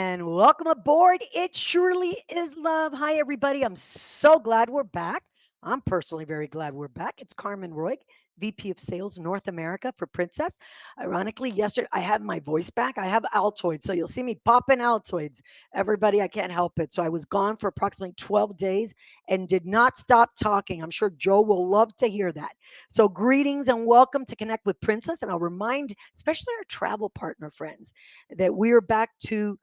and welcome aboard. It surely is love. Hi, everybody. I'm so glad we're back. I'm personally very glad we're back. It's Carmen Roy, VP of Sales North America for Princess. Ironically, yesterday I have my voice back. I have Altoids, so you'll see me popping Altoids. Everybody, I can't help it. So I was gone for approximately 12 days and did not stop talking. I'm sure Joe will love to hear that. So, greetings and welcome to Connect with Princess. And I'll remind, especially our travel partner friends, that we are back to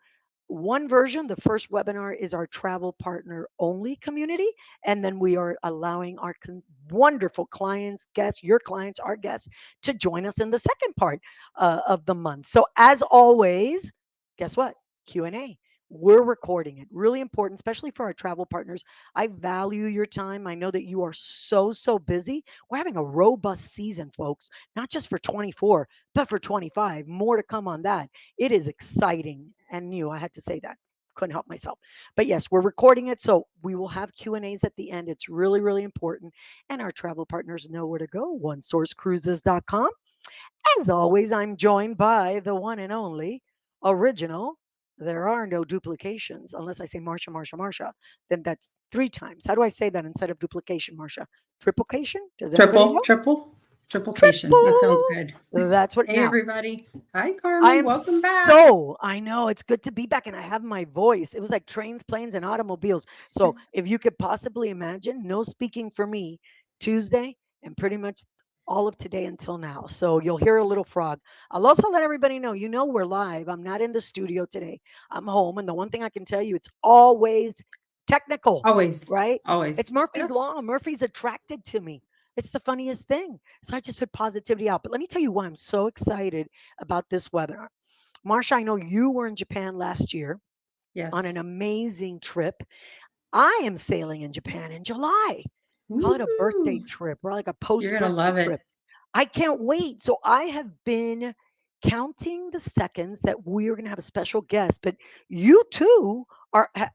one version. The first webinar is our travel partner only community. And then we are allowing our wonderful clients, guests, your clients, our guests, to join us in the second part of the month. So as always, guess what? Q&A. We're recording it. Really important, especially for our travel partners. I value your time. I know that you are so busy. We're having a robust season, folks, not just for 24, but for 25. More to come on that. It is exciting and new. I had to say that. Couldn't help myself. But yes, we're recording it, so we will have Q&As at the end. It's really important, and our travel partners know where to go. OneSourceCruises.com. As always, I'm joined by the one and only original. There are no duplications unless I say Marsha. Then that's three times. How do I say that instead of duplication, Marsha? Triplication? Does anybody know? Triplication. That sounds Triple. good. That's what Hey, now. everybody. Hi, I Carmen. am Welcome back. I know it's good to be back and I have my voice. It was like trains, planes, and automobiles. So if you could possibly imagine, no speaking for me Tuesday and pretty much all of today until now. So you'll hear a little frog. I'll also let everybody know, we're live. I'm not in the studio today. I'm home. And the one thing I can tell you, it's always technical, Always. right? Always. It's Murphy's Yes. Law. Murphy's attracted to me. It's the funniest thing. So I just put positivity out. But let me tell you why I'm so excited about this webinar. Marsha, I know you were in Japan last year on Yes. an amazing trip. I am sailing in Japan in July. Call it a birthday Woohoo. trip or like a You're post going to birthday love trip. it. I can't wait. So I have been counting the seconds that we are going to have a special guest, but you too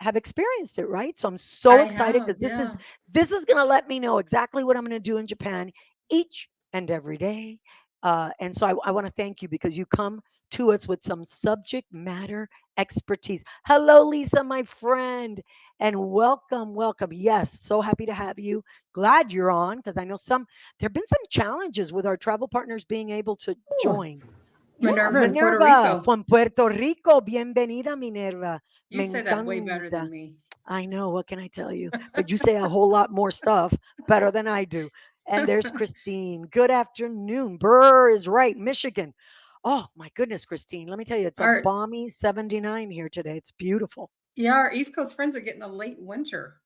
have experienced it, right? So I'm so I excited have. because Yeah. this is going to let me know exactly what I'm going to do in Japan each and every day. And so I want to thank you because you come to us with some subject matter expertise. Hello, Lisa, my friend, and welcome. Yes, so happy to have you. Glad you're on because I know there have been some challenges with our travel partners being able to Ooh, join. Yeah, Minerva in Puerto Minerva Rico. from Puerto Rico. Bienvenida, Minerva. You Me say that way better encanta. than me. I know, what can I tell you? But you say a whole lot more stuff better than I do. And there's Christine. Good afternoon. Burr is right, Michigan. Oh my goodness, Christine. Let me tell you, it's a our balmy 79 here today. It's beautiful. yeah, our East Coast friends are getting a late winter.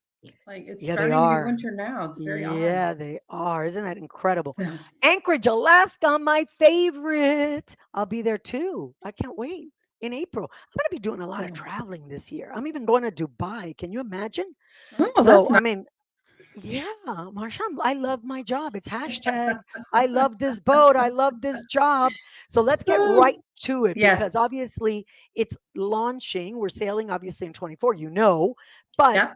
Like it's Yeah, they starting to be are. winter now. It's very odd. Yeah, they are. Isn't that incredible? Yeah. Anchorage, Alaska, my favorite. I'll be there too. I can't wait in April. I'm going to be doing a lot of Cool. traveling this year. I'm even going to Dubai. Can you imagine? Oh, So, that's I nice. mean, yeah, Marsha, I love my job. It's hashtag I love this boat. I love this job. So let's get right to it Yes. because obviously it's launching. We're sailing obviously in 24, but Yeah.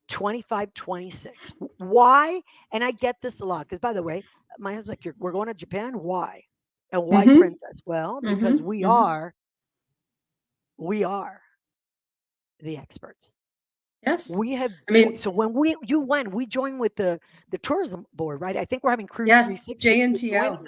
25, 26. Why? And I get this a lot because, by the way, my husband's like, we're going to Japan. Why? And why Mm-hmm. Princess? Well, because Mm-hmm. Mm-hmm. we are the experts. Yes. We have I mean, so when we joined with the tourism board, right? I think we're having Cruise yes, 360 joining JNTO. us.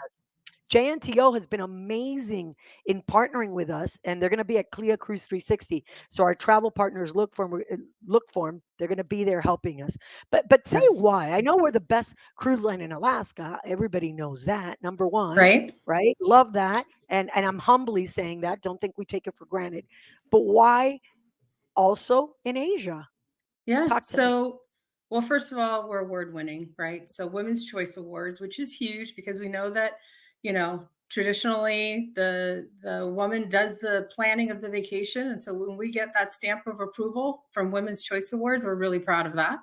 JNTO has been amazing in partnering with us, and they're going to be at CLIA Cruise 360. So our travel partners look for them. They're going to be there helping us. But say Yes. why? I know we're the best cruise line in Alaska. Everybody knows that. Number one, Right? right? Love that, and I'm humbly saying that. Don't think we take it for granted. But why also in Asia? Yeah. Talk to me. So, well, first of all, we're award winning, right? So, Women's Choice Awards, which is huge because we know that, traditionally the woman does the planning of the vacation, and so when we get that stamp of approval from Women's Choice Awards, we're really proud of that.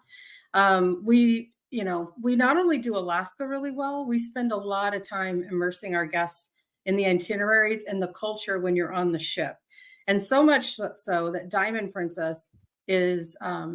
We not only do Alaska really well, we spend a lot of time immersing our guests in the itineraries and the culture when you're on the ship, and so much so that Diamond Princess is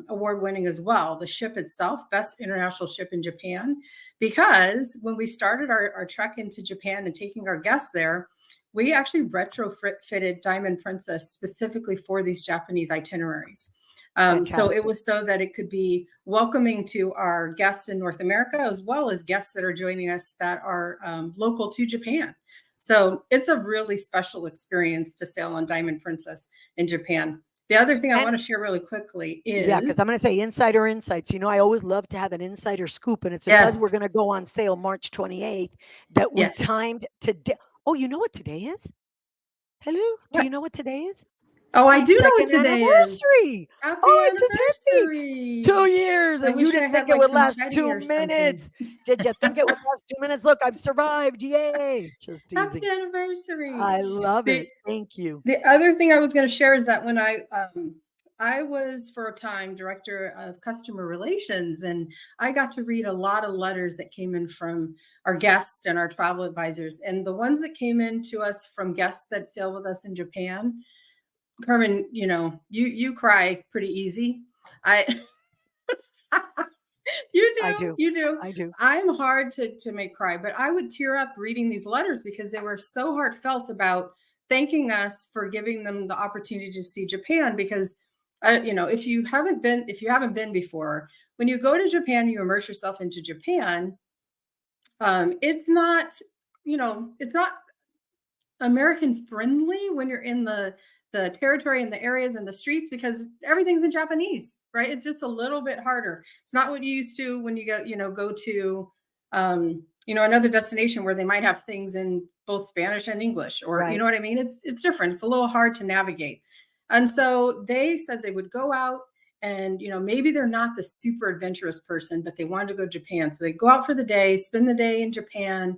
award winning as well. The ship itself, best international ship in Japan, because when we started our trek into Japan and taking our guests there, we actually retrofitted Diamond Princess specifically for these Japanese itineraries. So it Fantastic. was so that it could be welcoming to our guests in North America, as well as guests that are joining us that are local to Japan. So it's a really special experience to sail on Diamond Princess in Japan. The other thing I And want to share really quickly yeah, because is I'm going to say insider insights. I always love to have an insider scoop, and it's because yes, we're going to go on sale March 28th that we yes. timed today. Oh, you know what today is? Hello? Do you What? know what today is? Oh, It's I my do know what second today is. anniversary. Happy Oh, it just hit me. anniversary. 2 years, I and you wish I didn't think had it like would last confetti two or something. minutes. Did you think it would last 2 minutes? Look, I've survived. Yay. Just Happy teasing. anniversary. I love The it. Thank you. the other thing I was going to share is that when I was for a time director of customer relations, and I got to read a lot of letters that came in from our guests and our travel advisors. And the ones that came in to us from guests that sail with us in Japan, Carmen, you cry pretty easy. I You I do, do. you do. I do. I'm hard to make cry, but I would tear up reading these letters because they were so heartfelt about thanking us for giving them the opportunity to see Japan. Because, if you haven't been before, when you go to Japan, you immerse yourself into Japan. It's not, it's not American friendly when you're in the territory and the areas and the streets because everything's in Japanese, right? It's just a little bit harder. It's not what you used to when you go to another destination where they might have things in both Spanish and English, or you know Right. what I mean? It's different. It's a little hard to navigate. And so they said they would go out and maybe they're not the super adventurous person, but they wanted to go to Japan. So they go out for the day, spend the day in Japan,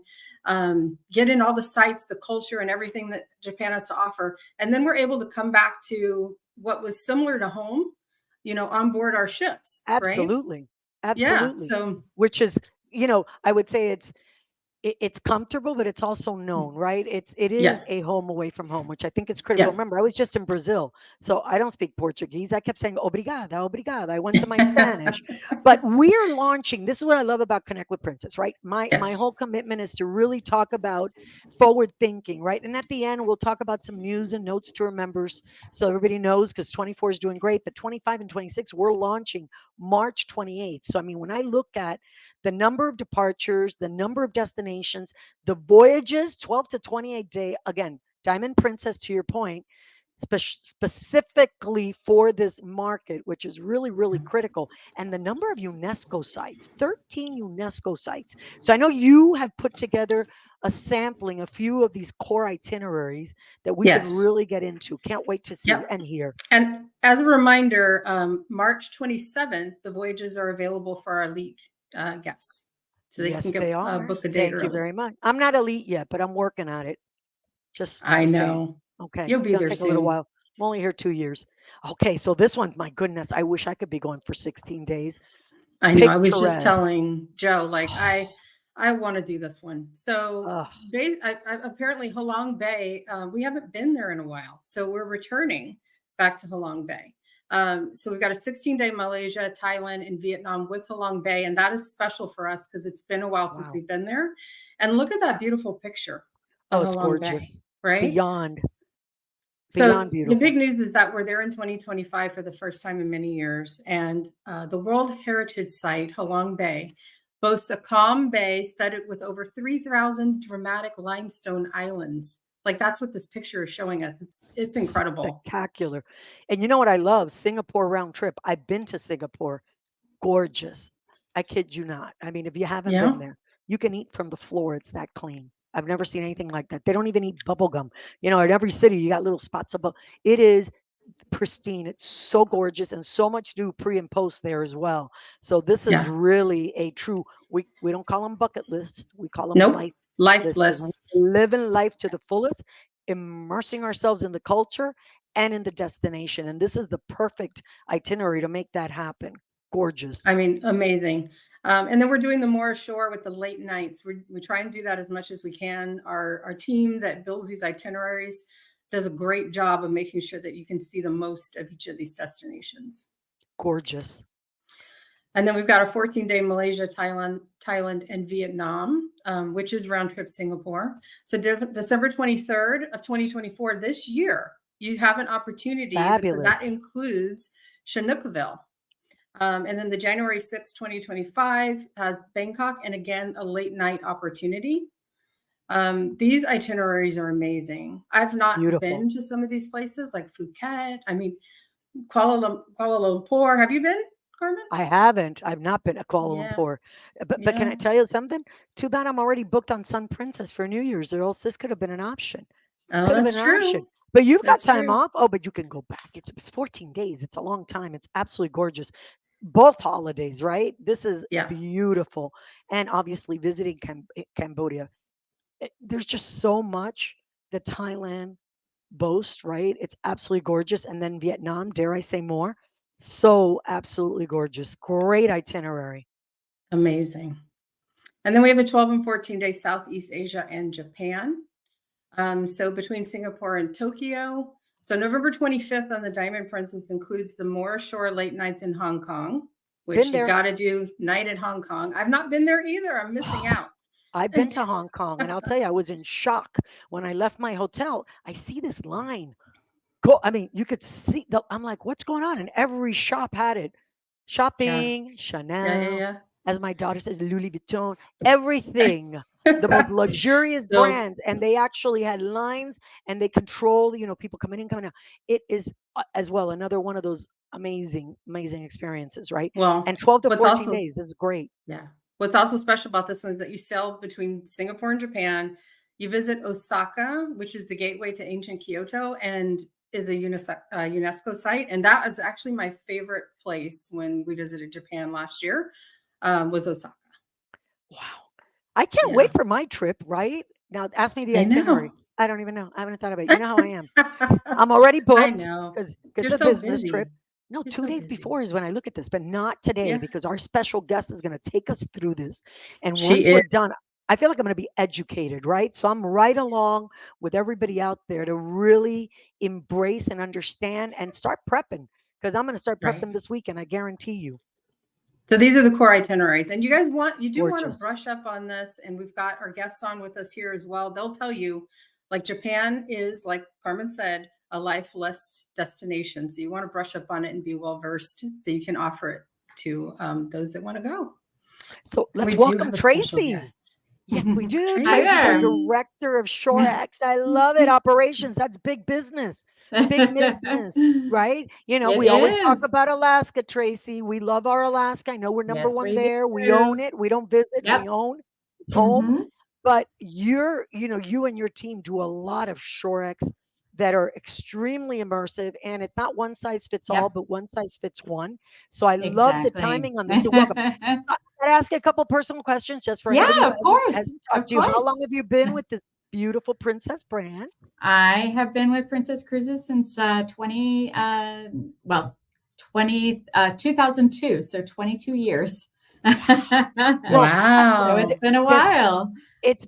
get in all the sites, the culture, and everything that Japan has to offer. And then we're able to come back to what was similar to home, on board our ships, right? Absolutely. Yeah. Absolutely. So, Which is, I would say it's comfortable, but it's also known, right? It yeah. is a home away from home, which I think is critical. Yeah. Remember, I was just in Brazil, so I don't speak Portuguese. I kept saying obrigada, obrigada. I went to my Spanish, but we're launching. This is what I love about Connect with Princess, right? My Yes. whole commitment is to really talk about forward thinking, right? And at the end, we'll talk about some news and notes to our members, so everybody knows because 24 is doing great, but 25 and 26 we're launching March 28th. So I mean, when I look at the number of departures, the number of destinations, the voyages, 12 to 28-day. Again, Diamond Princess, to your point, specifically for this market, which is really, really critical. And the number of UNESCO sites, 13 UNESCO sites. So I know you have put together a sampling, a few of these core itineraries that we can Yes. really get into. Can't wait to see Yep. and hear. And as a reminder, March 27th, the voyages are available for our elite guests. So they can Yes, get they are. book a date Thank you early. very much. I'm not elite yet, but I'm working on it. I Just saying. know. Okay, You'll it's be gonna there take a little soon. while. I'm only here 2 years. Okay, so this one, my goodness, I wish I could be going for 16 days. I know. I was just Picturesque. telling Joe, like I want to do this one. So, Ugh, apparently, Halong Bay, we haven't been there in a while, so we're returning back to Halong Bay. So we've got a 16-day Malaysia, Thailand, and Vietnam with Halong Bay, and that is special for us because it's been a while since wow. we've been there. And look at that beautiful picture Oh, of it's Halong Bay, gorgeous. right? Beyond, So beyond the big beautiful. news is that we're there in 2025 for the first time in many years, and the World Heritage Site, Halong Bay, boasts a calm bay studded with over 3,000 dramatic limestone islands. Like that's what this picture is showing us. It's incredible. Spectacular. And you know what I love? Singapore round trip. I've been to Singapore. Gorgeous. I kid you not. I mean, if you haven't been Yeah, there, you can eat from the floor. It's that clean. I've never seen anything like that. They don't even eat bubble gum. In every city, you got little spots of it is pristine. It's so gorgeous and so much to do pre and post there as well. So this is yeah. really a true we don't call them bucket list. We call them Nope. life list because Lifeless. we're living life to the fullest, immersing ourselves in the culture and in the destination. And this is the perfect itinerary to make that happen. Gorgeous. I mean, amazing. And then we're doing the more ashore with the late nights. We try and do that as much as we can. Our team that builds these itineraries does a great job of making sure that you can see the most of each of these destinations. Gorgeous. And then we've got a 14-day Malaysia, Thailand, and Vietnam, which is round trip Singapore. So December 23rd of 2024, this year, you have an opportunity because that Fabulous. includes Chinookville. And then the January 6th, 2025 has Bangkok, and again, a late night opportunity. These itineraries are amazing. I've not Beautiful. been to some of these places like Phuket. I mean, Kuala Lumpur. Have you been, Carmen? I haven't. I've not been to Kuala Yeah, Lumpur. But can yeah. I tell you something? Too bad I'm already booked on Sun Princess for New Year's, or else this could have been an option. Oh, Could have that's been an option. true. But you've got That's time true. off. Oh, but you can go back. It's 14 days. It's a long time. It's absolutely gorgeous. Both holidays, right? This is Yeah, beautiful. And obviously visiting Cambodia. There's just so much that Thailand boasts, right? It's absolutely gorgeous. And then Vietnam, dare I say more? So absolutely gorgeous. Great itinerary. amazing. And then we have a 12 and 14-day Southeast Asia and Japan. So between Singapore and Tokyo. So November 25th on the Diamond Princess includes the Moor Shore late nights in Hong Kong, Been which you there. got to do night in Hong Kong. I've not been there either. I'm missing out. I've been to Hong Kong, and I'll tell you, I was in shock when I left my hotel. I see this line. Go, I mean, you could see the. I'm like, what's going on? And every shop had it. Yeah, Shopping, yeah, Chanel, yeah, as my daughter says, Louis Vuitton, everything, the most yeah. luxurious So, brands, and they actually had lines, and they control, people coming in, coming out. It is as well another one of those amazing, amazing experiences, right? well, And 12 to what's 14 also days is great. Yeah. What's also special about this one is that you sail between Singapore and Japan. You visit Osaka, which is the gateway to ancient Kyoto and is a UNESCO site. And that is actually my favorite place when we visited Japan last year, was Osaka. Wow. I can't Yeah, wait for my trip, right? Now ask me the I itinerary. know. I don't even know. I haven't thought about it. You know how I am. I'm already I booked know. because You're it's a so business trip. busy. No, You're 2 so days busy. before is when I look at this, but not today Yeah, because our special guest is gonna take us through this, and she once is. we're done, I feel like I'm gonna be educated, right? So I'm right along with everybody out there to really embrace and understand and start prepping because 'cause I'm gonna start Right. prepping this weekend, I guarantee you. So these are the core itineraries. And you do want to Gorgeous. brush up on this. And we've got our guests on with us here as well. They'll tell you, like Japan is, like Carmen said, a life list destination. So you want to brush up on it and be well versed so you can offer it to those that want to go. So And let's we do welcome have a special Tracy. guest. Yes, we do. Hi Tracy's our there. Tracy. director of Shore X. I love it. Operations. That's big business. Big business, right? It We always talk is. about Alaska, Tracy. We love our Alaska. I know we're number Yes, one we there. We do. own it. We don't visit. Yep. We own. It's home. hmm But you and your team do a lot of Shore X that are extremely immersive, and it's not one size fits all, Yep. but one size fits one. So I love the Exactly. timing on this. So welcome. I ask you a couple personal questions just for Yeah, anybody who of course. hasn't talked Of to you. How long course. have you been with this beautiful princess brand? I have been with Princess Cruises since 2002, so 22 years. So Well, Wow. it's been a this while. it's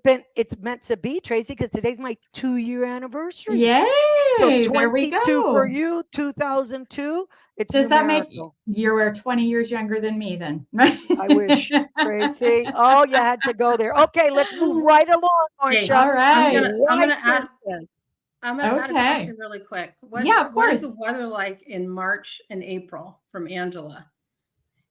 meant to be, Tracy, because today's my 2-year anniversary. So Yay, there we 22 for go. you, 2002. It's Does that make numerical. you're 20 years younger than me then? I wish, Tracy. Oh, you had to go there. Okay, let's move right along, Hey, Marcia. All I'm right. gonna I'm White gonna add princess. I'm gonna add a Okay. question really quick. Yeah, of What is the course. weather like in March and April from Angela?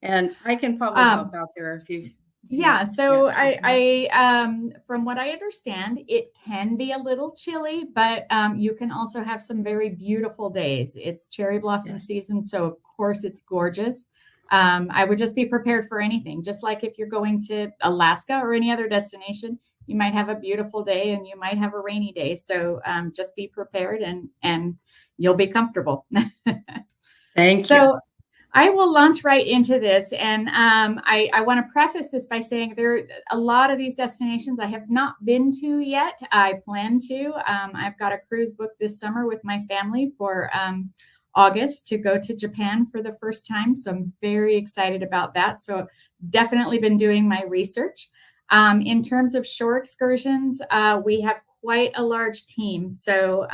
And I can probably help Um, out there if you yeah, can't so answer. from what I understand, it can be a little chilly, but you can also have some very beautiful days. It's cherry blossom Yes. season, so of course it's gorgeous. I would just be prepared for anything. Just like if you're going to Alaska or any other destination, you might have a beautiful day and you might have a rainy day. So just be prepared and you'll be comfortable. Thank you. So I will launch right into this. And I want to preface this by saying there are a lot of these destinations I have not been to yet. I plan to. I've got a cruise booked this summer with my family for August to go to Japan for the first time. So I'm very excited about that. So definitely been doing my research. In terms of shore excursions, we have quite a large team. So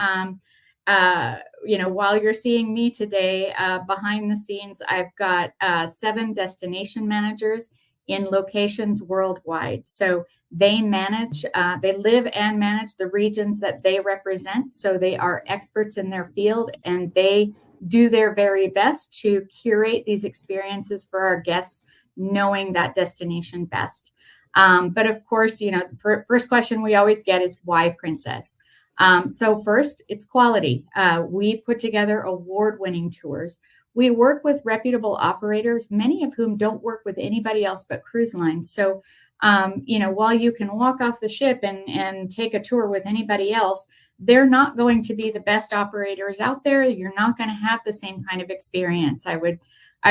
while you're seeing me today, behind the scenes, I've got 7 destination managers in locations worldwide. So they live and manage the regions that they represent. So they are experts in their field, and they do their very best to curate these experiences for our guests, knowing that destination best. But of course, first question we always get is, why Princess? So first, it's quality. We put together award-winning tours. We work with reputable operators, many of whom don't work with anybody else but cruise lines. So, while you can walk off the ship and take a tour with anybody else, they're not going to be the best operators out there. You're not going to have the same kind of experience. I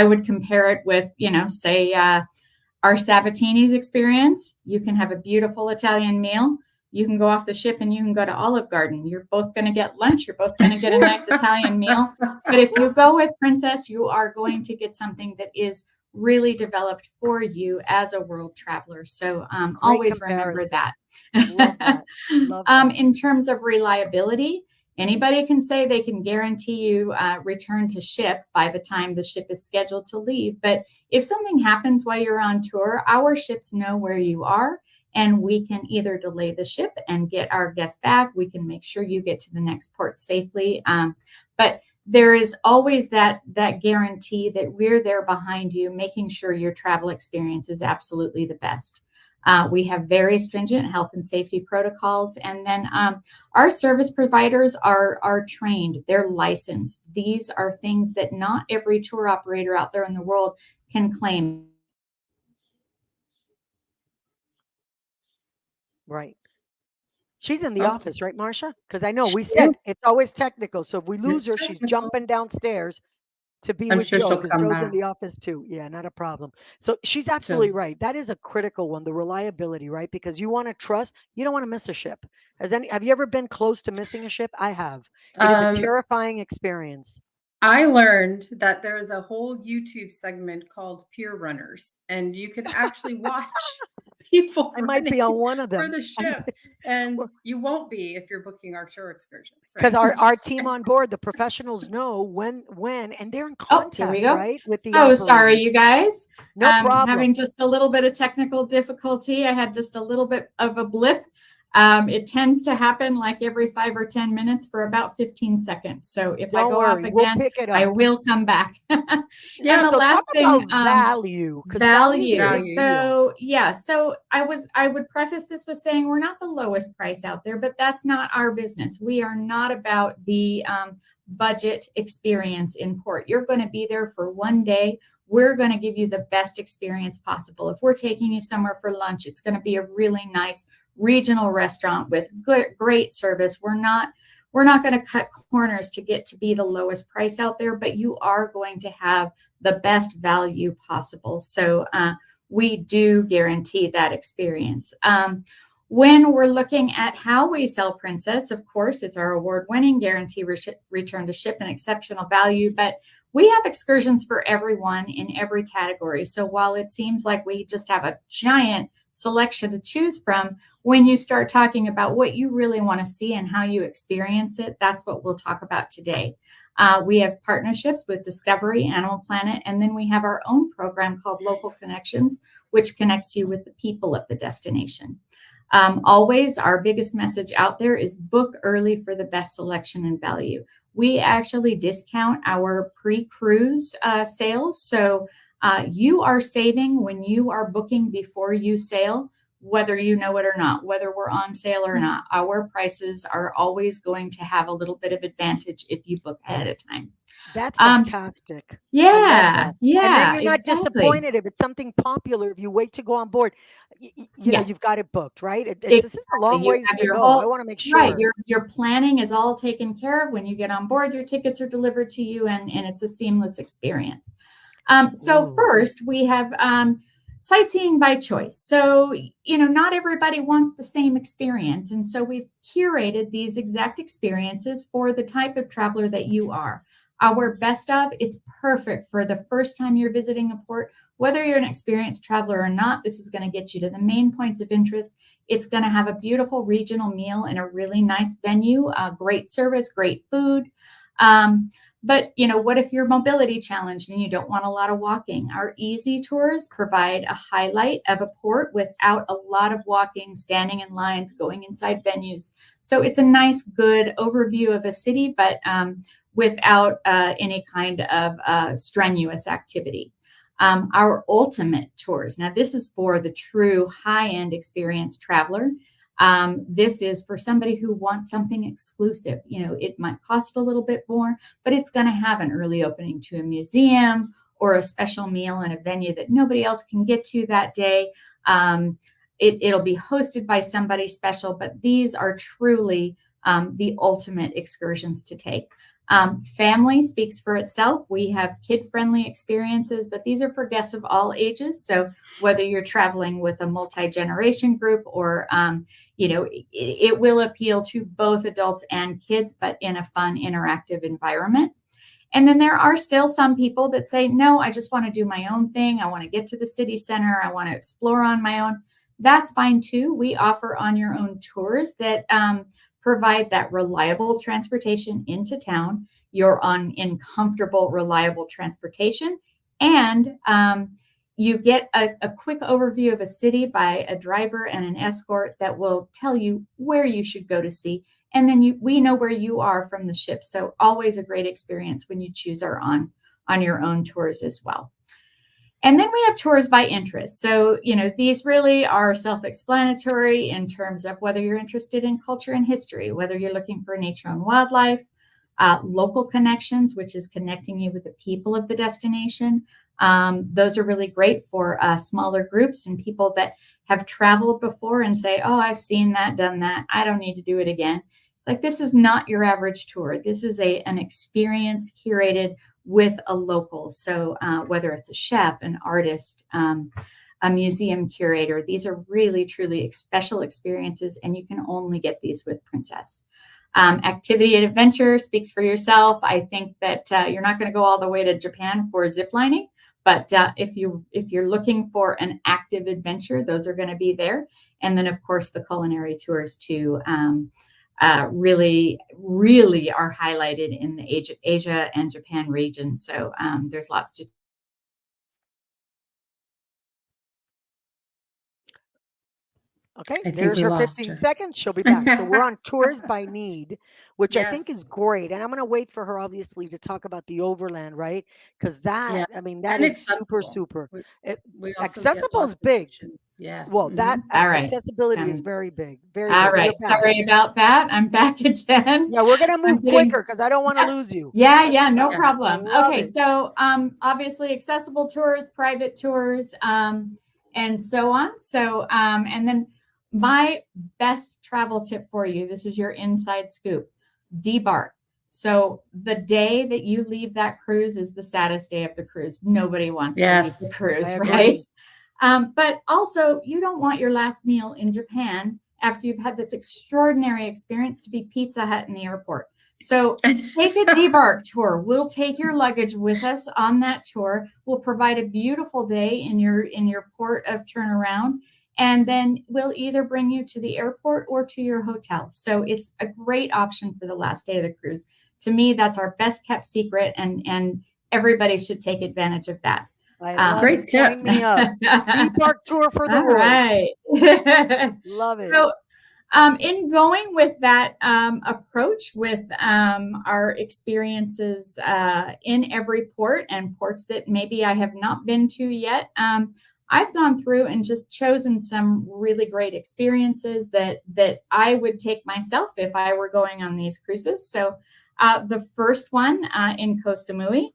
would compare it with, say, our Sabatini's experience. You can have a beautiful Italian meal. You can go off the ship and you can go to Olive Garden. You're both going to get lunch. You're both going to get a nice Italian meal. But if you go with Princess, you are going to get something that is really developed for you as a world traveler. So always remember that. Love that. Love that. In terms of reliability, anybody can say they can guarantee you return to ship by the time the ship is scheduled to leave. But if something happens while you're on tour, our ships know where you are, and we can either delay the ship and get our guests back. We can make sure you get to the next port safely. But there is always that guarantee that we're there behind you, making sure your travel experience is absolutely the best. We have very stringent health and safety protocols. And then our service providers are trained, they're licensed. These are things that not every tour operator out there in the world can claim. Right. She's in the Oh, office, right, Marcia? Because I know she we is. said it's always technical. So if we lose It's her, she's technical. jumping downstairs to be I'm with sure Joe, she'll because come Joe's in back. the office too. Yeah, not a problem. So she's So, absolutely right. That is a critical one, the reliability, right? Because you want to trust, you don't want to miss a ship. Have you ever been close to missing a ship? I have. It is a um, terrifying experience. I learned that there is a whole YouTube segment called Pier Runners, and you can actually watch people I might be on running one of for them. the ship, and you won't be if you're booking our shore excursions, Because right? our team on board, the professionals know when, and they're in Oh, here we contact, go. right, with the So sorry, operators. you guys. No problem. Having just a little bit of technical difficulty. I had just a little bit of a blip. It tends to happen like every 5 or 10 minutes for about 15 seconds. So if I Don't go off worry, we'll again, pick it I up. will come back. And Yeah, the So talk last thing, about value, because value's a value. big value. deal. So yeah, so I would preface this with saying we're not the lowest price out there, but that's not our business. We are not about the budget experience in port. You're going to be there for one day. We're going to give you the best experience possible. If we're taking you somewhere for lunch, it's going to be a really nice regional restaurant with great service. We're not going to cut corners to get to be the lowest price out there, but you are going to have the best value possible. So we do guarantee that experience. When we're looking at how we sell Princess, of course, it's our award-winning guarantee return to ship and exceptional value, but we have excursions for everyone in every category. So while it seems like we just have a giant selection to choose from, when you start talking about what you really want to see and how you experience it, that's what we'll talk about today. We have partnerships with Discovery, Animal Planet, and then we have our own program called Local Connections, which connects you with the people of the destination. Always, our biggest message out there is book early for the best selection and value. We actually discount our pre-cruise sales. So you are saving when you are booking before you sail, whether you know it or not, whether we're on sale or not. Our prices are always going to have a little bit of advantage if you book ahead of time. That's fantastic. I love Yeah, that. And then yeah, you're not exactly. disappointed if it's something popular. If you wait to go on board, Yeah, you've got it booked, right? This is a exactly. long You ways have to your go. I whole want to make right. sure. Your planning is all taken care of when you get on board. Your tickets are delivered to you, and it's a seamless experience. So Ooh, first, we have sightseeing by choice. So, not everybody wants the same experience. And so we've curated these exact experiences for the type of traveler that you are. Our best of, it's perfect for the first time you're visiting a port. whether you're an experienced traveler or not, this is going to get you to the main points of interest. It's going to have a beautiful regional meal in a really nice venue, great service, great food. But, what if you're mobility challenged and you don't want a lot of walking? Our easy tours provide a highlight of a port without a lot of walking, standing in lines, going inside venues. So it's a nice, good overview of a city, but without any kind of strenuous activity. Our ultimate tours. Now, this is for the true high-end experienced traveler. This is for somebody who wants something exclusive. It might cost a little bit more, but it's going to have an early opening to a museum or a special meal in a venue that nobody else can get to that day. It'll be hosted by somebody special, but these are truly the ultimate excursions to take. Family speaks for itself. We have kid-friendly experiences, but these are for guests of all ages. So whether you're traveling with a multi-generation group or, it will appeal to both adults and kids, but in a fun, interactive environment. And then there are still some people that say, no, I just want to do my own thing. I want to get to the city center. I want to explore on my own. That's fine too. We offer on your own tours that provide that reliable transportation into town. You're in comfortable, reliable transportation. And you get a quick overview of a city by a driver and an escort that will tell you where you should go to see. And then we know where you are from the ship. So always a great experience when you choose our on your own tours as well. And then we have tours by interest. So, these really are self-explanatory in terms of whether you're interested in culture and history, whether you're looking for nature and wildlife, local connections, which is connecting you with the people of the destination. Those are really great for smaller groups and people that have traveled before and say, oh, I've seen that, done that. I don't need to do it again. It's like, this is not your average tour. This is an experience curated with a local. So whether it's a chef, an artist, a museum curator, these are really, truly special experiences, and you can only get these with Princess. Activity and adventure speaks for yourself. I think that you're not going to go all the way to Japan for ziplining, but if you're looking for an active adventure, those are going to be there. And then, of course, the culinary tours too. Really, really are highlighted in the Asia and Japan region. So there's lots to. Okay, I think there's we her lost 15 her. seconds. She'll be back. So we're on tours by need, which I think Yes. is great. And I'm going to wait for her, obviously, to talk about the overland, right? Because Yeah. that And is super, accessible. super. We, It, we also get accessible is lots of big. options. Yes. Well, that All right. accessibility is very big, very All big. You're right. back. Sorry about that. I'm back again. Yeah, we're going to move I'm getting. quicker because I don't want to lose you. Yeah, no Yeah. problem. Love Okay, it. so obviously accessible tours, private tours, and so on. So and then my best travel tip for you, this is your inside scoop, debark. So the day that you leave that cruise is the saddest day of the cruise. Nobody wants to leave the Yes. cruise, I right? agree. But also, you don't want your last meal in Japan after you've had this extraordinary experience to be Pizza Hut in the airport. So take a debark tour. We'll take your luggage with us on that tour. We'll provide a beautiful day in your port of turnaround. And then we'll either bring you to the airport or to your hotel. So it's a great option for the last day of the cruise. To me, that's our best kept secret, and everybody should take advantage of that. I love Great it. tip. Sign me up. Debark tour for the All Royals. right. Love it. So in going with that approach with our experiences in every port and ports that maybe I have not been to yet, I've gone through and just chosen some really great experiences that I would take myself if I were going on these cruises. So the first one in Koh Samui.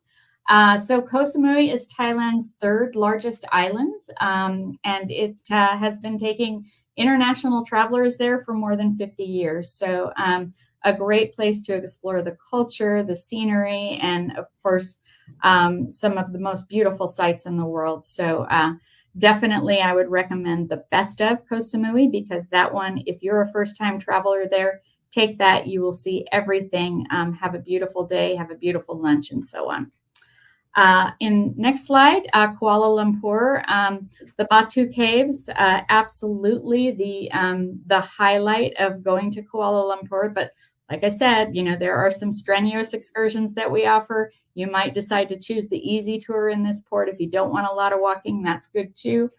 So Koh Samui is Thailand's third largest island, and it has been taking international travelers there for more than 50 years. So a great place to explore the culture, the scenery, and of course, some of the most beautiful sights in the world. So definitely I would recommend the best of Koh Samui, because that one, if you're a first-time traveler there, take that. You will see everything, have a beautiful day, have a beautiful lunch, and so on. In next slide, Kuala Lumpur, the Batu Caves, absolutely the highlight of going to Kuala Lumpur. But like I said, there are some strenuous excursions that we offer. You might decide to choose the easy tour in this port. If you don't want a lot of walking, that's good too.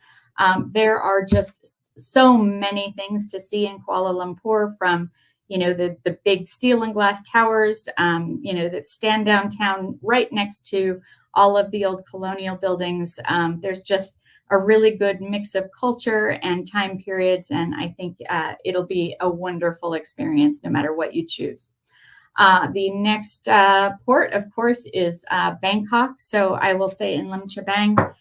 There are just so many things to see in Kuala Lumpur, from the big steel and glass towers, that stand downtown right next to all of the old colonial buildings. There's just a really good mix of culture and time periods, and I think it'll be a wonderful experience no matter what you choose. The next port, of course, is Bangkok. So I will say in Lim Chabang,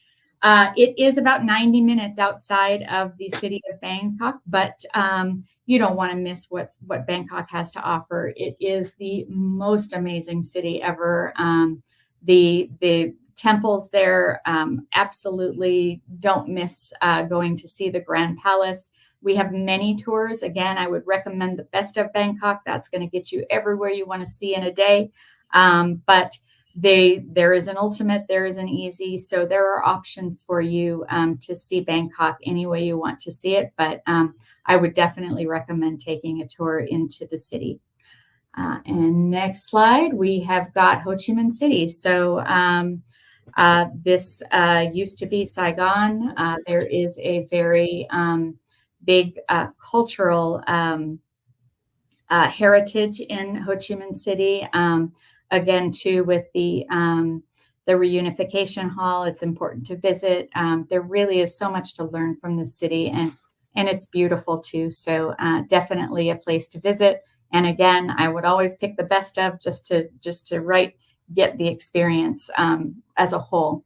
it is about 90 minutes outside of the city of Bangkok, but you don't want to miss what Bangkok has to offer. It is the most amazing city ever. The temples there, absolutely don't miss going to see the Grand Palace. We have many tours. Again, I would recommend the Best of Bangkok. That's going to get you everywhere you want to see in a day. But there is an ultimate, there is an easy. So there are options for you to see Bangkok any way you want to see it. But I would definitely recommend taking a tour into the city. And next slide, we have got Ho Chi Minh City. So this used to be Saigon. There is a very big cultural heritage in Ho Chi Minh City. Again, too, with the reunification hall, it's important to visit. There really is so much to learn from the city, and it's beautiful too. So definitely a place to visit. And again, I would always pick the best of just to get the experience as a whole.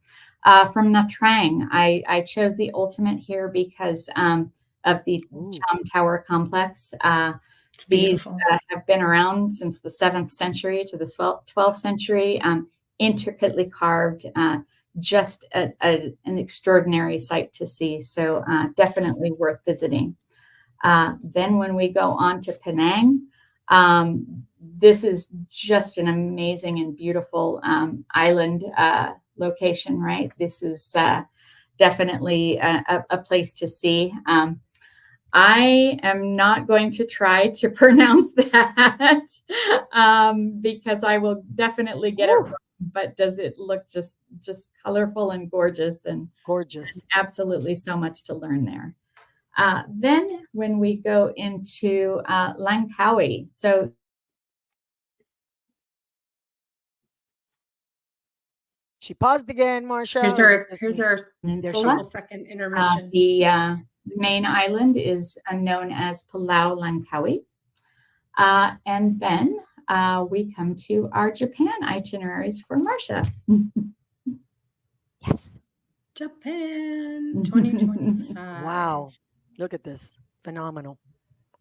From Nha Trang, I chose the ultimate here because of the Cham Tower complex. These have been around since the 7th century to the 12th century, intricately carved, just an extraordinary sight to see. So definitely worth visiting. Then when we go on to Penang, this is just an amazing and beautiful island location, right? This is definitely a place to see. I am not going to try to pronounce that because I will definitely get it wrong. But does it look just colorful and gorgeous? And gorgeous. Absolutely so much to learn there. Then when we go into Langkawi, so she paused again, Marsha. Here's our second intermission. The main island is known as Pulau Langkawi. And then we come to our Japan itineraries for Marsha. Yes. Japan 2025. Wow. Look at this. Phenomenal.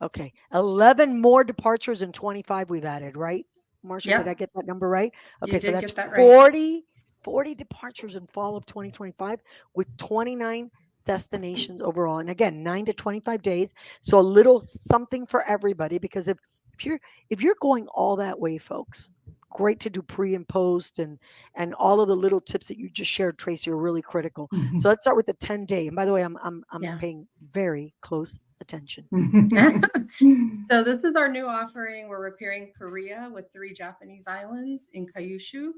Okay. 11 more departures in 25 we've added, right? Marsha, Yep. Did I get that number right? Okay, so that's that 40 departures in fall of 2025 with 29 destinations overall. And again, 9 to 25 days. So a little something for everybody, because if you're going all that way, folks, great to do pre and post, and all of the little tips that you just shared, Tracy, are really critical. So let's start with the 10-day. And by the way, I'm paying very close attention. So this is our new offering. We're repairing Korea with 3 Japanese islands in Kyushu.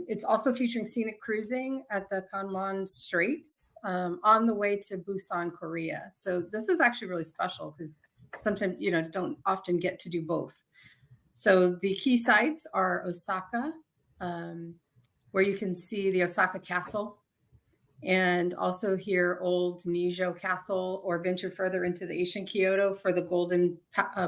It's also featuring scenic cruising at the Kanmon Straits on the way to Busan, Korea. So this is actually really special because sometimes don't often get to do both. So the key sites are Osaka, where you can see the Osaka Castle, and also here Old Nijo Castle, or venture further into the ancient Kyoto for the Golden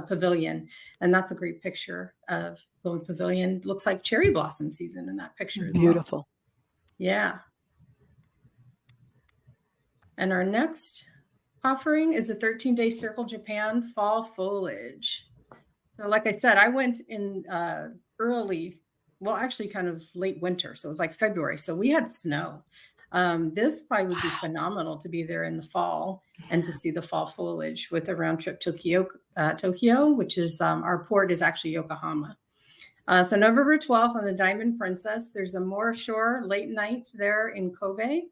Pavilion. And that's a great picture of Golden Pavilion. Looks like cherry blossom season in that picture as well. Beautiful. Yeah. And our next offering is a 13-day Circle Japan Fall Foliage. So like I said, I went in actually kind of late winter. So it was like February. So we had snow. This probably would be phenomenal to be there in the fall and to see the fall foliage with a round trip to Tokyo, which is our port is actually Yokohama. So November 12th on the Diamond Princess, there's a Moor Shore late night there in Kobe.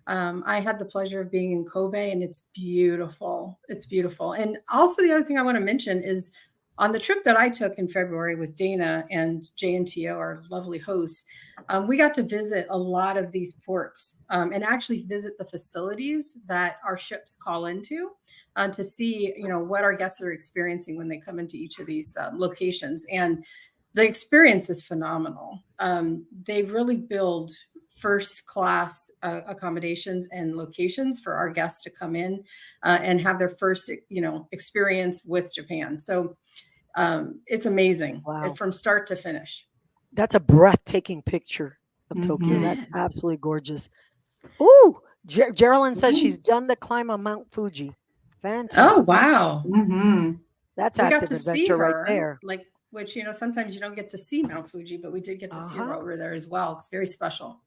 I had the pleasure of being in Kobe, and it's beautiful. It's beautiful. And also the other thing I want to mention is on the trip that I took in February with Dana and JNTO, our lovely host, we got to visit a lot of these ports and actually visit the facilities that our ships call into to see, what our guests are experiencing when they come into each of these locations. And the experience is phenomenal. They really build first class accommodations and locations for our guests to come in and have their first, experience with Japan. So it's amazing. Wow. From start to finish. That's a breathtaking picture of Tokyo. Mhm. That's Yes. absolutely gorgeous. Ooh, Geraldine says she's Nice. done the climb on Mount Fuji. Oh, Fantastic. wow. Mhm. That's We got active to see adventure right her, there. which, sometimes you don't get to see Mount Fuji, but we did get to see her Uh-huh. over there as well. It's very special.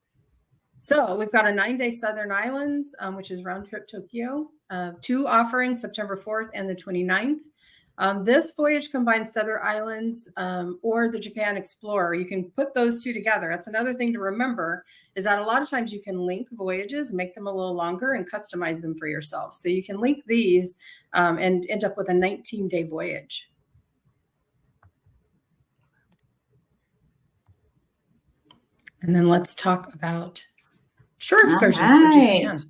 So we've got a 9-day Southern Islands, which is round trip Tokyo, 2 offerings, September 4th and the 29th. This voyage combines Southern Islands or the Japan Explorer. You can put those two together. That's another thing to remember is that a lot of times you can link voyages, make them a little longer and customize them for yourself. So you can link these and end up with a 19-day voyage. And then let's talk about shore excursions for Japan. Right.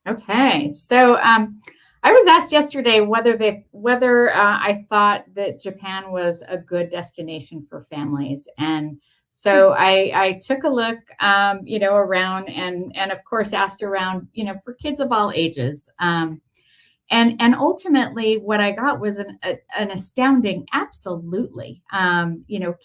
Okay. So I was asked yesterday whether I thought that Japan was a good destination for families, and so I took a look, around and of course asked around, for kids of all ages. And ultimately, what I got was an astounding absolutely.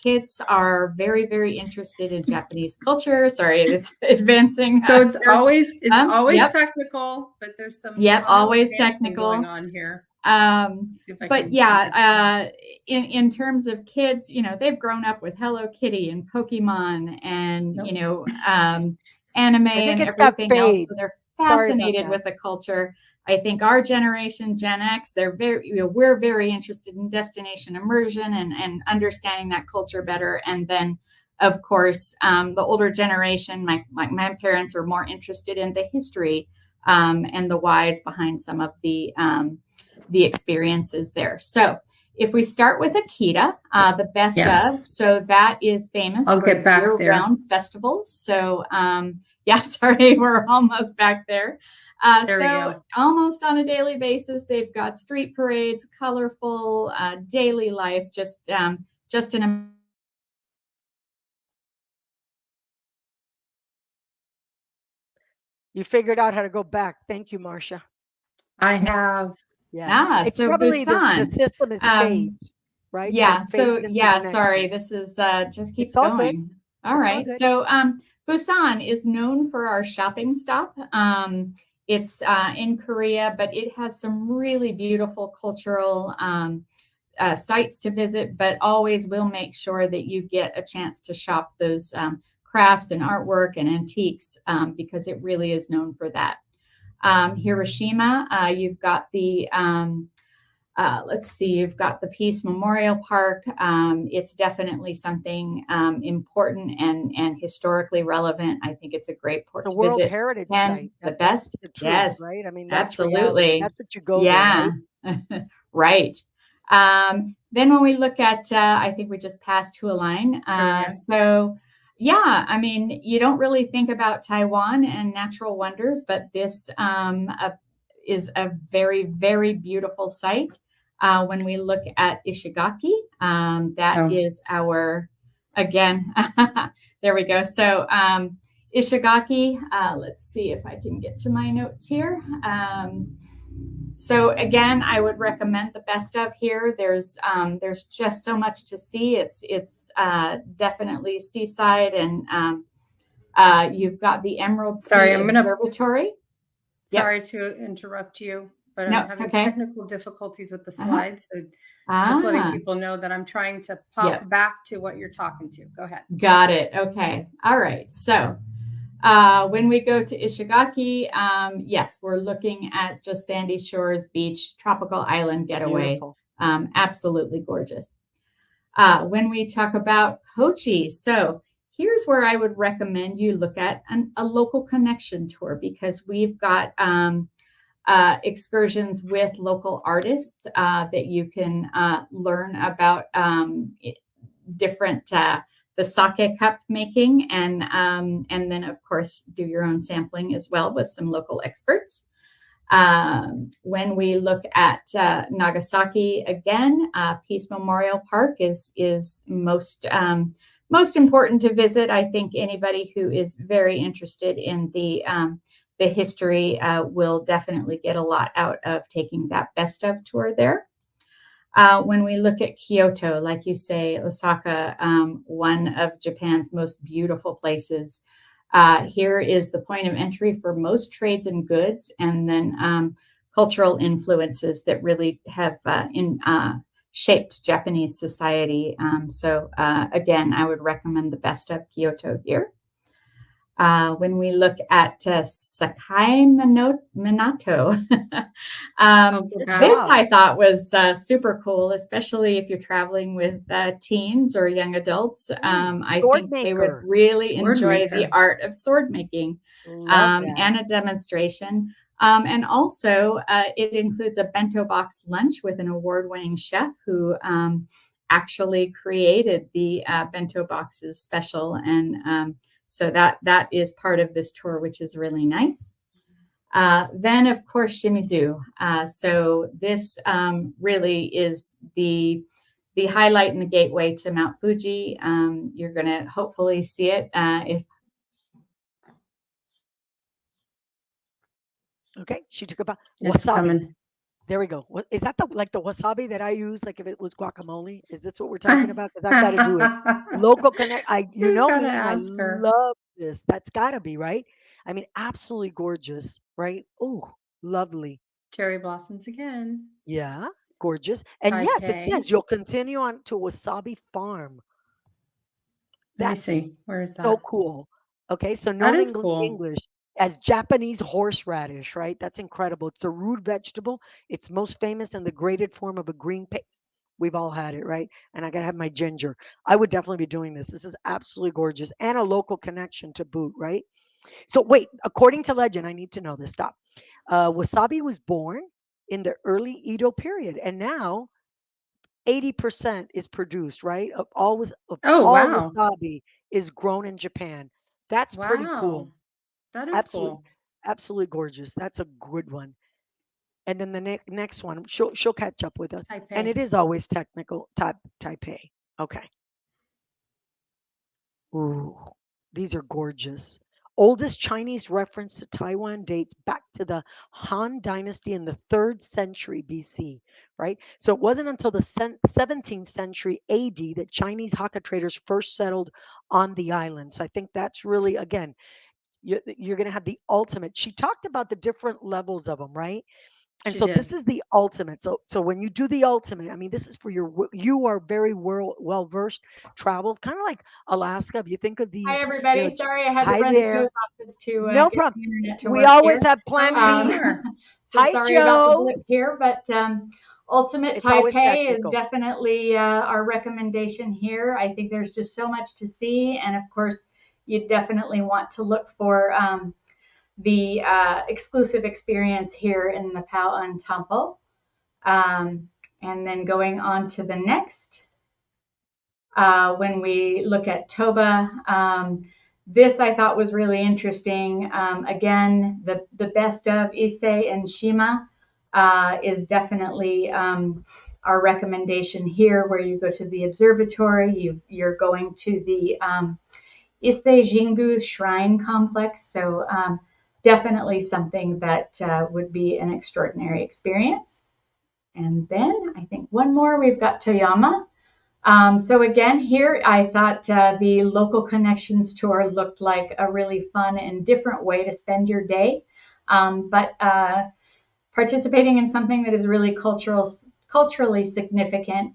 Kids are very, very interested in Japanese culture. Sorry, it's advancing. So it's always Yep. technical, but there's some Always dancing technical. going on here. But yeah, in terms of kids, they've grown up with Hello Kitty and Pokemon and anime and it's got everything else. fades. So they're Sorry about fascinated that. with the culture. I think our generation, Gen X, we're very interested in destination immersion and understanding that culture better. And then, of course, the older generation, my parents are more interested in the history and the whys behind some of the experiences there. So if we start with Akita, the best of, so that is famous I'll for get its back there. year-round festivals. So sorry, we're almost back there. There we go. Almost on a daily basis, they've got street parades, colorful daily life, just an You figured out how to go back. Thank you, Marcia. I have. Yeah. It's so probably the Busan. system is fades, right? Yeah. it So fades into the next sorry, one. this is just keeps all good. going. All It's all right. good. So Busan is known for our shopping stop. It's in Korea, but it has some really beautiful cultural sites to visit, but always will make sure that you get a chance to shop those crafts and artwork and antiques because it really is known for that. Hiroshima, you've got the you've got the Peace Memorial Park. It's definitely something important and historically relevant. I think it's a great port The to World visit. Heritage And Site. the best, The truth, yes, right? I mean, that's absolutely. reality. That's what you go there, right? Right. Then when we look at, I think we just passed Hualien. So yeah, I mean, you don't really think about Taiwan and natural wonders, but this is a very, very beautiful site. When we look at Ishigaki, that is our, again, there we go. So Ishigaki, let's see if I can get to my notes here. So again, I would recommend the best of here. There's just so much to see. It's definitely seaside, and you've got the Emerald Sea Observatory. Sorry to interrupt you, but I'm having technical difficulties with the slides. So just letting people know that I'm trying to pop back to what you're talking to. Go ahead. Got it. Okay. All right. So when we go to Ishigaki, yes, we're looking at just sandy shores, beach, tropical island getaway. Absolutely gorgeous. When we talk about Kochi, so here's where I would recommend you look at a local connection tour, because we've got excursions with local artists that you can learn about different the sake cup making, and then of course do your own sampling as well with some local experts. When we look at Nagasaki, again, Peace Memorial Park is most important to visit. I think anybody who is very interested in the history will definitely get a lot out of taking that best of tour there. When we look at Kyoto, like you say, Osaka, one of Japan's most beautiful places. Here is the point of entry for most trades and goods, and then cultural influences that really have shaped Japanese society. So again, I would recommend the best of Kyoto here. When we look at Sakai Minato, this I thought was super cool, especially if you're traveling with teens or young adults. I think they would really enjoy the art of sword making and a demonstration. And also, it includes a bento box lunch with an award-winning chef who actually created the bento boxes special, and so that is part of this tour, which is really nice. Then, of course, Shimizu. So this really is the highlight and the gateway to Mount Fuji. You're going to hopefully see it Okay, she took about wasabi. There we go. Is that like the wasabi that I use? Like if it was guacamole? Is this what we're talking about? Because I've got to do it. Local connect. You know me. I love this. That's got to be right. I mean, absolutely gorgeous, right? Oh, lovely. Cherry blossoms again. Yeah, gorgeous. And yes, it says you'll continue on to Wasabi Farm. Let me see. Where is that? So cool. Okay, so no English as Japanese horseradish, right? That's incredible. It's a root vegetable. It's most famous in the grated form of a green paste. We've all had it, right? And I gotta have my ginger. I would definitely be doing this. This is absolutely gorgeous and a local connection to boot, right? So wait, according to legend, I need to know this. Stop. Wasabi was born in the early Edo period, and now 80% is produced, right? Of all wasabi is grown in Japan. That's pretty cool. That is cool. Absolutely gorgeous. That's a good one. And then the next one, she'll catch up with us. Taipei. And it is always technical. Taipei. Okay. Ooh, these are gorgeous. Oldest Chinese reference to Taiwan dates back to the Han Dynasty in the 3rd century BC, right? So it wasn't until the 17th century AD that Chinese Hakka traders first settled on the island. So I think that's really, again, you're going to have the ultimate. She talked about the different levels of them, right? And so this is the ultimate. So when you do the ultimate, I mean, this is for you are very well versed, traveled, kind of like Alaska. If you think of these. Hi everybody. Sorry, I had to run to the office to no get problem. the internet to we work always here. have plan B. So Hi, sorry Joe. about the blip here, but Ultimate Taipei is definitely our recommendation here. I think there's just so much to see, and of course, you definitely want to look for the exclusive experience here in the Pao'an Temple. And then going on to the next, when we look at Toba, this I thought was really interesting. Again, the best of Issei and Shima is definitely our recommendation here, where you go to the observatory, you're going to the Issei Jingu Shrine Complex. So definitely something that would be an extraordinary experience. And then I think one more, we've got Toyama. So again, here I thought the local connections tour looked like a really fun and different way to spend your day. But participating in something that is really culturally significant,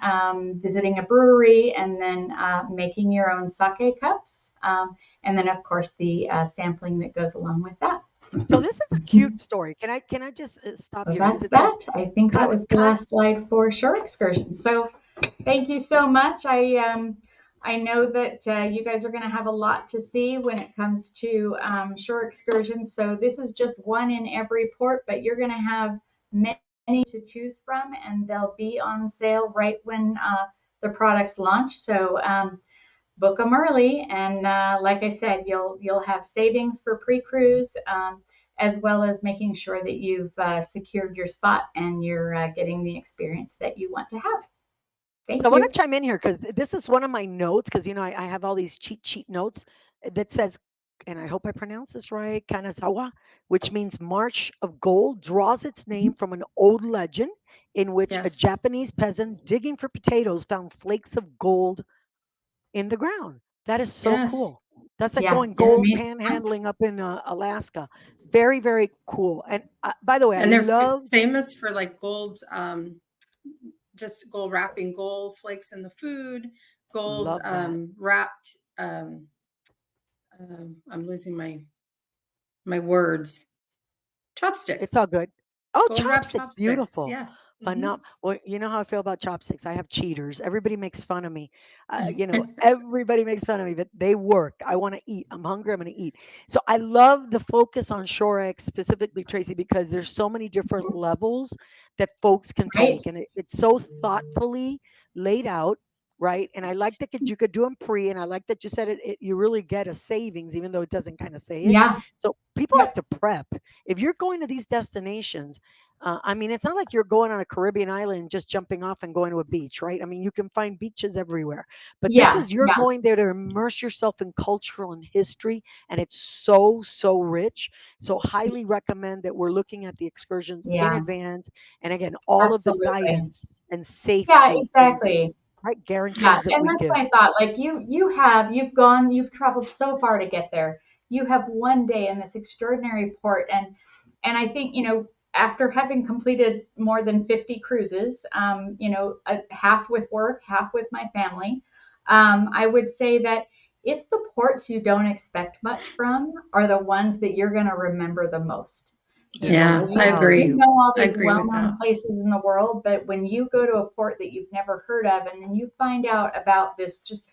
visiting a brewery, and then making your own sake cups. And then of course the sampling that goes along with that. So this is a cute story. Can I just stop so here? That's that. I think that was the last slide for shore excursions. So Thank you so much. I know that you guys are going to have a lot to see when it comes to shore excursions. So this is just one in every port, but you're going to have many to choose from, and they'll be on sale right when the products launch. So book them early, and like I said, you'll have savings for pre-cruise, as well as making sure that you've secured your spot and you're getting the experience that you want to have. So I Thank want you. to chime in here because this is one of my notes because I have all these cheat sheet notes that says, and I hope I pronounce this right, Kanazawa, which means March of Gold, draws its name from an old legend in which a Yes. Japanese peasant digging for potatoes found flakes of gold in the ground. That is so Yes. cool. That's like Yeah, going gold Yes. panhandling up in Alaska. Very, very cool. And by the way, I And they're love, famous for like gold, just gold wrapping gold flakes in the food, gold love that. wrapped. I'm losing my words. It's Chopsticks. all good. Oh, Gold wrapped chopsticks, chopsticks. beautiful. Yes. Well, you know how I feel about chopsticks. I have cheaters. Everybody makes fun of me. Everybody makes fun of me, but they work. I want to eat. I'm hungry. I'm going to eat. So I love the focus on Shorex specifically, Tracy, because there's so many different levels that folks can right. take, and it's so thoughtfully laid out. Right. And I like that you could do them pre, and I like that you said you really get a savings, even though it doesn't kind of say it. Yeah, So people have Yep. to prep. If you're going to these destinations, I mean, it's not like you're going on a Caribbean island and just jumping off and going to a beach, right? I mean, you can find beaches everywhere, but this yeah, is you're yeah, going there to immerse yourself in cultural and history, and it's so, so rich. So, highly recommend that we're looking at the excursions in yeah, advance. And again, all of the absolutely. guidance and Yeah, safety and exactly. right Yeah, guarantees that and we that's give. my thought. Like you've traveled so far to get there. You have one day in this extraordinary port, and I think after having completed more than 50 cruises, half with work, half with my family, I would say that it's the ports you don't expect much from are the ones that you're going to remember the most. Yeah, I You agree. know all I these agree with well-known that. places in the world, but when you go to a port that you've never heard of, and then you find out about this just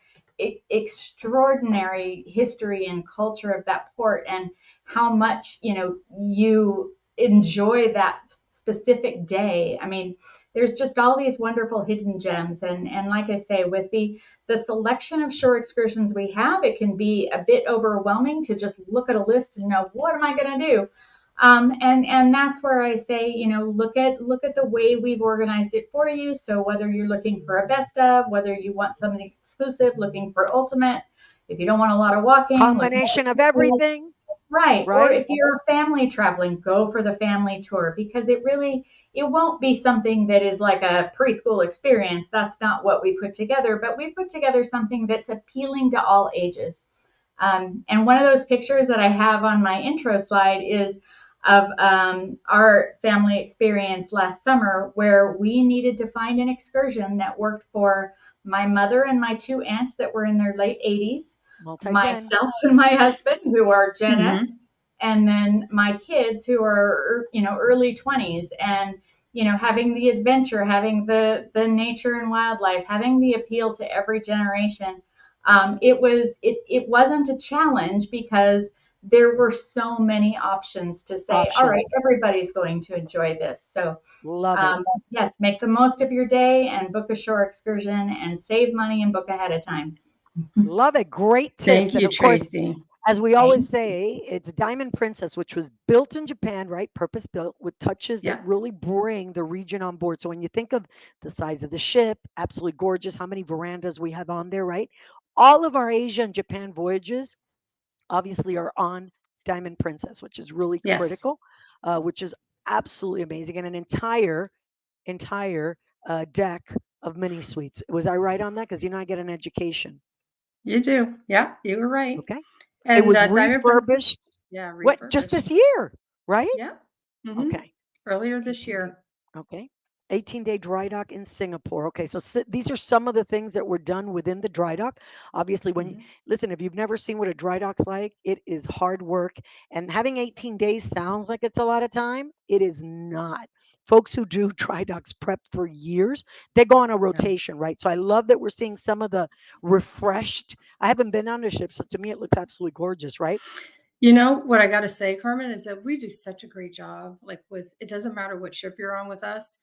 extraordinary history and culture of that port, and how much you enjoy that specific day. I mean, there's just all these wonderful hidden gems, and like I say, with the selection of shore excursions we have, it can be a bit overwhelming to just look at a list and know what am I going to do. And that's where I say, look at the way we've organized it for you. So whether you're looking for a best of, whether you want something exclusive, looking for ultimate, if you don't want a lot of walking, looking Combination of at everything, right. Or right? if you're a family traveling, go for the family tour, because it won't be something that is like a preschool experience. That's not what we put together, but we put together something that's appealing to all ages. And one of those pictures that I have on my intro slide is of our family experience last summer, where we needed to find an excursion that worked for my mother and my two aunts that were in their late 80s, Multi-gen. myself and my husband who are Gen Hmm. X, and then my kids who are early 20s, and having the adventure, having the nature and wildlife, having the appeal to every generation. It wasn't a challenge because there were so many options to say, all right, Options. everybody's going to enjoy this. So Love it. yes, make the most of your day and book a shore excursion, and save money and book ahead of time. Love it. Great tips. Thank And you, of course, Tracy. as we always Thanks. say, it's Diamond Princess, which was built in Japan, right? Purpose built with touches that Yeah. really bring the region on board. So when you think of the size of the ship, absolutely gorgeous, how many verandas we have on there, right? All of our Asia and Japan voyages obviously are on Diamond Princess, which is really Yes, critical, which is absolutely amazing, and an entire deck of mini suites. Was I right on that? Because I get an education. you do. Yeah, you were right. Okay, it And was Diamond Princess, refurbished. yeah, What? Just refurbished. this year, right? Yeah. Hmm. Okay. Earlier this 18. year. Okay. 18-day dry dock in Singapore. Okay, so these are some of the things that were done within the dry dock. Obviously, Mhm. listen, if you've never seen what a dry dock's like, it is hard work. And having 18 days sounds like it's a lot of time. It is not. Folks who do dry docks prep for years, they go on a Yeah. rotation, right? So I love that we're seeing some of the refreshed. I haven't been on a ship, so to me it looks absolutely gorgeous, right? You know what I got to say, Carmen, is that we do such a great job. Like with, it doesn't matter what ship you're on with us.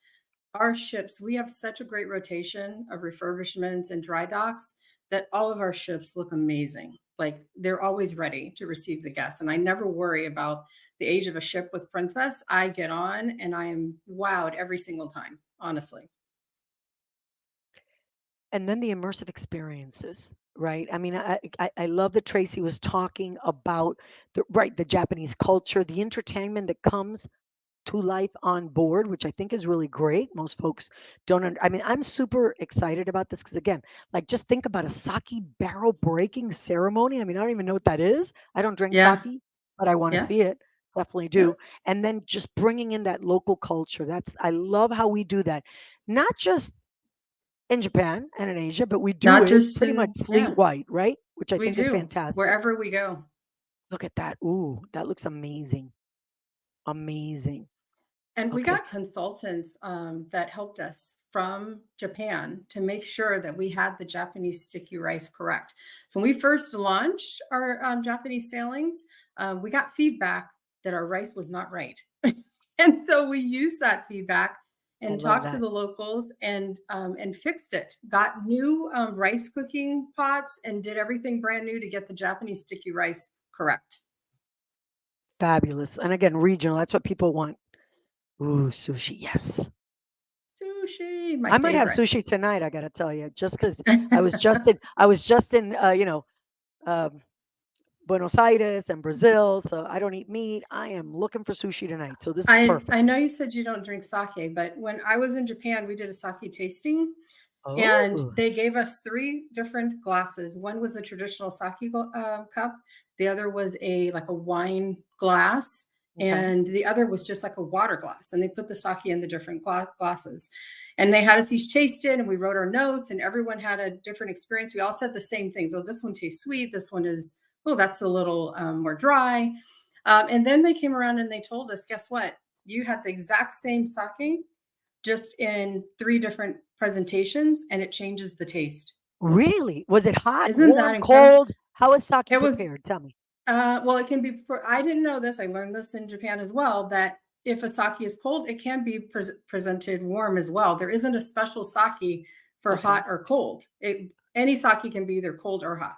Our ships, we have such a great rotation of refurbishments and dry docks that all of our ships look amazing. Like they're always ready to receive the guests. And I never worry about the age of a ship with Princess. I get on and I am wowed every single time, honestly. And then the immersive experiences, right? I mean, I love that Tracy was talking about the Japanese culture, the entertainment that comes to life on board, which I think is really great. Most folks don't. I mean, I'm super excited about this because again, like just think about a sake barrel breaking ceremony. I mean, I don't even know what that is. I don't drink Yeah. sake, but I want to Yeah. see it. Definitely Yeah. do. And then just bringing in that local culture. I love how we do that. Not just in Japan and in Asia, but we do Not it just pretty much in, fleet yeah, wide, right? Which I we think is do fantastic. wherever we go. Look at that. Ooh, that looks amazing. Amazing. And we Okay. got consultants that helped us from Japan to make sure that we had the Japanese sticky rice correct. So when we first launched our Japanese sailings, we got feedback that our rice was not right. And so we used that feedback I and love talked to that. the locals and fixed it. Got new rice cooking pots and did everything brand new to get the Japanese sticky rice correct. Fabulous. And again, regional, that's what people want. Ooh, sushi. Yes. Sushi, my I might have favorite. sushi tonight, I gotta tell you, just because I was just in um, Buenos Aires and Brazil, so I don't eat meat. I am looking for sushi tonight. So this is I perfect. know you said you don't drink sake, but when I was in Japan, we did a sake tasting and Oh, they gave us three different glasses. One was a traditional sake cup, the other was a like a wine glass, okay. and the other was just like a water glass. And they put the sake in the different glasses. And they had us each taste it, and we wrote our notes, and everyone had a different experience. We all said the same things. Oh, this one tastes sweet. This one is, oh, that's a little more dry. And then they came around and they told us, guess what? You had the exact same sake, just in three different presentations, and it changes the taste. Really? Was it hot, Isn't that warm, incredible? cold? How is sake It was, prepared? Tell me. well, it can be, I didn't know this. I learned this in Japan as well, that if a sake is cold, it can be presented warm as well. There isn't a special sake for Okay. hot or cold. Any sake can be either cold or hot.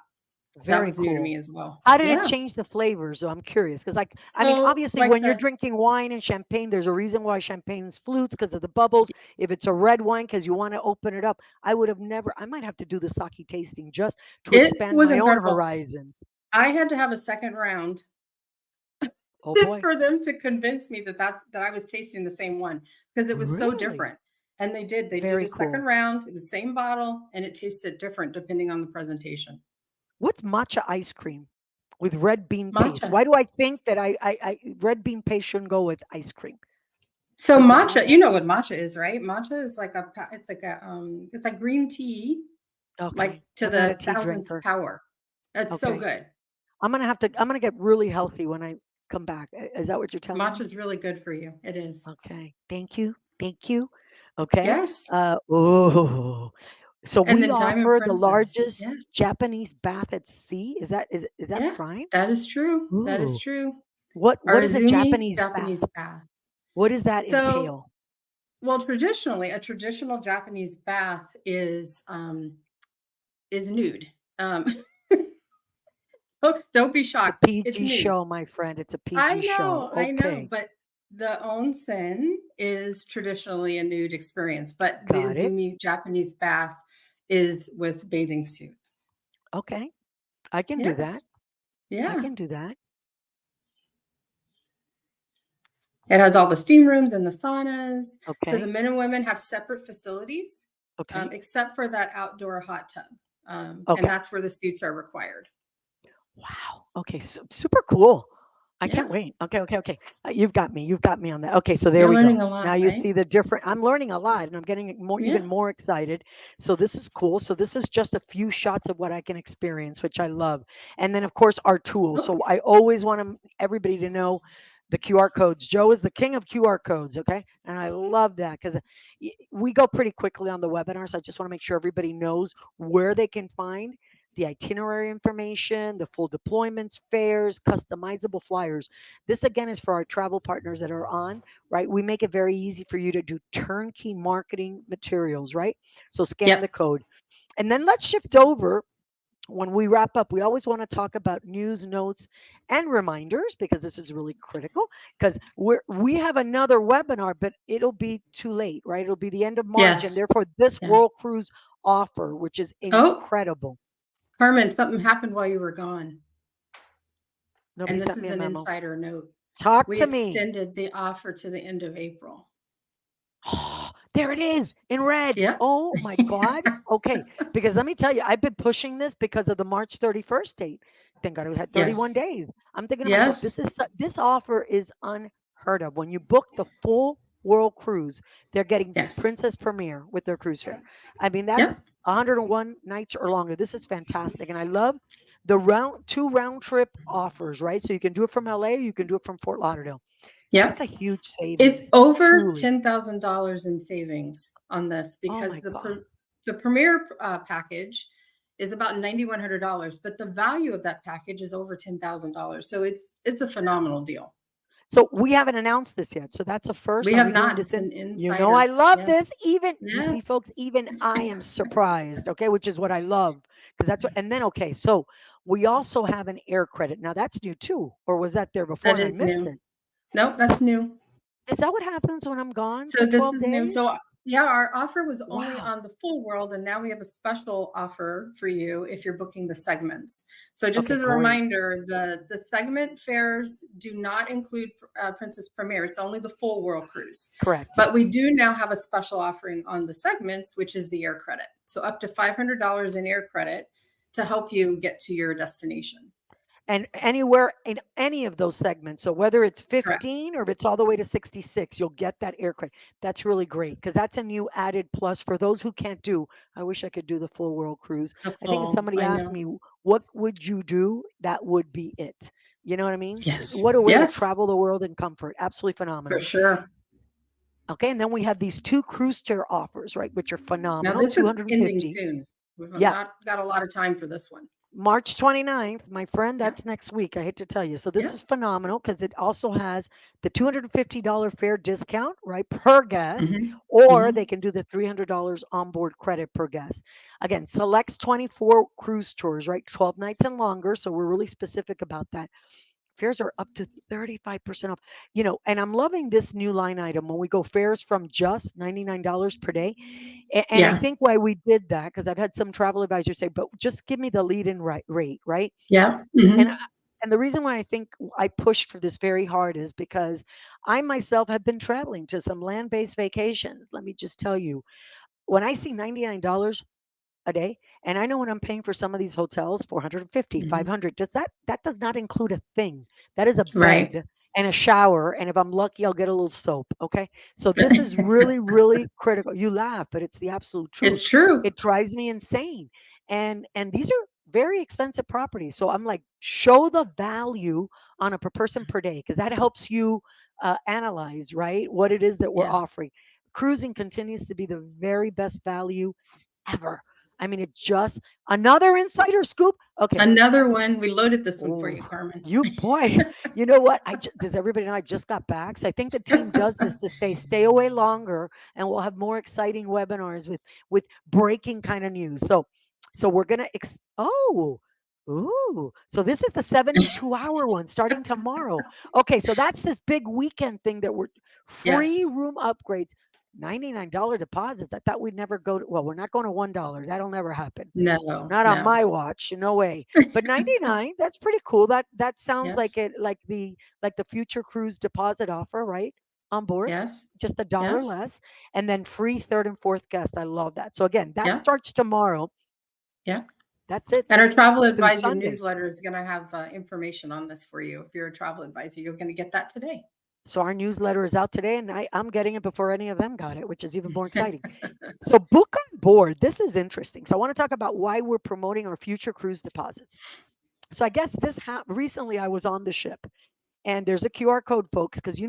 That Very was new to me cool. as well. How did it Yeah. change the flavors? So I'm curious because, like, I mean, So, obviously, like when you're the, drinking wine and champagne, there's a reason why champagne's flutes because of the bubbles. If it's a red wine, because you want to open it up, I would have never. I might have to do the sake tasting just to it expand was my own incredible. horizons. I had to have a second round Oh boy, for them to convince me that that I was tasting the same one because it was so really? different. And they did Very a second cool. round, it was the same bottle, and it tasted different depending on the presentation. What's matcha ice cream with red bean paste? Matcha. Why do I think that I red bean paste shouldn't go with ice cream? So Did you find matcha, you out? know what matcha is, right? Matcha is like it's like a it's like green tea, like Okay, to I'm not a the tea thousandth drinker. power. That's so Okay, good. I'm gonna get really healthy when I come back. Is that what you're telling Matcha me? is really good for you. It is. Okay. Thank you. Thank you. Okay. Yes. Oh, so And we then Diamond offer the Princess. largest Yes. Japanese bath at sea. Is that Yeah, prime? that is true. That is Ooh. true. What Our is a Izumi Japanese bath? Japanese bath. What does that So, entail? well, traditionally, a traditional Japanese bath is nude. Um, don't be It's a shocked. It's PG nude. show, my friend. It's a PG show. I know, Okay. but the onsen is traditionally a nude experience, but the Got it. Izumi Japanese bath is with bathing suits. Okay. I can do that. Yes. I Yeah. can do that. It has all the steam rooms and the saunas. So the Okay. men and women have separate facilities, Okay. except for that outdoor hot tub. And Okay. that's where the suits are required. Wow. Okay. Super cool. I can't Yeah. wait. Okay, okay, okay. You've got me. You've got me on that. Okay, so there You're we go. learning a Now lot, you right? see the different. I'm learning a lot, and I'm getting more, Yeah. even more excited. So this is cool. So this is just a few shots of what I can experience, which I love. And then of course our tools. Okay. So I always want everybody to know the QR codes. Joe is the king of QR codes. Okay, and I love that because we go pretty quickly on the webinar. So I just want to make sure everybody knows where they can find the itinerary information, the full deployments, fares, customizable flyers. This again is for our travel partners that are on, right? We make it very easy for you to do turnkey marketing materials, right? So scan the Yep. code. And then let's shift over. When we wrap up, we always want to talk about news, notes, and reminders because this is really critical. Because we have another webinar, but it'll be too late, right? It'll be the end of March, and Yes. therefore this Yeah. World Cruise offer, which is Oh, incredible. Carmen, something happened while you were gone. Nobody And this sent is me a an memo. insider note. Talk We to me. extended the offer to the end of April. Oh, there it is in red. Yeah. Oh my God. Okay. Because let me tell you, I've been pushing this because of the March 31st date. Thank God we had 31 Yes. days. I'm thinking to myself, Yes. this offer is unheard of. When you book the full world cruise, they're getting Yes. Princess Premier with their cruise fare. I mean, Yep. that's 101 nights or longer. This is fantastic. And I love the two round trip offers, right? So you can do it from LA or you can do it from Fort Lauderdale. That's Yep. a huge It's savings, over truly. $10,000 in savings on this Oh because my God. the premier package is about $9,100, but the value of that package is over $10,000. So it's a phenomenal deal. So we haven't announced this yet. So that's a first. We Are have we doing not. this It's in? an I insider. love Yes. this. Even you Yes. see, folks, even I am surprised. Okay, which is what I love because that's what. And then okay, so we also have an air credit. Now that's new too, or was that there before That and I is missed new. it? Nope, that's new. Is that what happens when I'm gone So for this 12 is new. days? So yeah, our offer was only Wow. on the full world, and now we have a special offer for you if you're booking the segments. So just Okay, as a great. reminder, the segment fares do not include Princess Premier. It's only the full world cruise. Correct. But we do now have a special offering on the segments, which is the air credit. So up to $500 in air credit to help you get to your destination. And anywhere in any of those segments, so whether it's Correct. 15 or if it's all the way to 66, you'll get that air credit. That's really great because that's a new added plus for those who can't do. I wish I could do the full world cruise. The I think if full, somebody I asked know. me, what would you do? That would be it. You know what I mean? Yes. What a way to Yes, travel the world in comfort. Absolutely for phenomenal. sure. Okay, and then we have these two cruise tour offers, right, which are Now phenomenal, this is ending 250. soon. We've Yeah, not got a lot of time for this one. March 29th, my friend, Yeah. that's next week. I hate to tell you. So this Yeah. is phenomenal because it also has the $250 fare discount, right, per guest, Mhm. or they Mhm. can do the $300 onboard credit per guest. Again, selects 24 cruise tours, right, 12 nights and longer. So we're really specific about that. Fares are up to 35% off. And I'm loving this new line item when we go fares from just $99 per day. And I Yeah. think why we did that, because I've had some travel advisors say, but just give me the lead in rate, right? Yeah. And I- Mhm. and the reason why I think I pushed for this very hard is because I myself have been traveling to some land-based vacations. Let me just tell you, when I see $99 a day, and I know when I'm paying for some of these hotels, 450, Mhm. 500, that does not include a thing. That is a Right. bed and a shower, and if I'm lucky, I'll get a little soap, okay? So this is really, really critical. You laugh, but it's the absolute truth. It's true. It drives me insane. And these are very expensive properties. So I'm like, show the value on a per person per day, because that helps you analyze, right, what it is that we're Yes. offering. Cruising continues to be the very best value ever. I mean, it just another insider scoop. Okay. Another one. We loaded this one for Oh, you, Carmen. you boy, you know what? Does everybody know I just got back? So I think the team does this to stay away longer, and we'll have more exciting webinars with breaking kind of news. So we're gonna ooh. So this is the 72-hour one starting tomorrow. Okay, so that's this big weekend thing that we're free Yes. room upgrades. $99 deposits. I thought we'd never go to, well, we're not going to $1. That'll never happen. No, Not on no. my watch, no way. But 99, that's pretty cool. That sounds like Yes. it, like the future cruise deposit offer, right? On board, Yes. just $1 Yes. less, and then free third and fourth guest. I love that. So again, that Yeah. starts tomorrow. Yeah. That's it. And our travel Through advisor Sunday. newsletter is going to have information on this for you. If you're a travel advisor, you're going to get that today. So our newsletter is out today, and I'm getting it before any of them got it, which is even more exciting. So book on board. This is interesting. So I want to talk about why we're promoting our future cruise deposits. So I guess recently I was on the ship, and there's a QR code, folks, because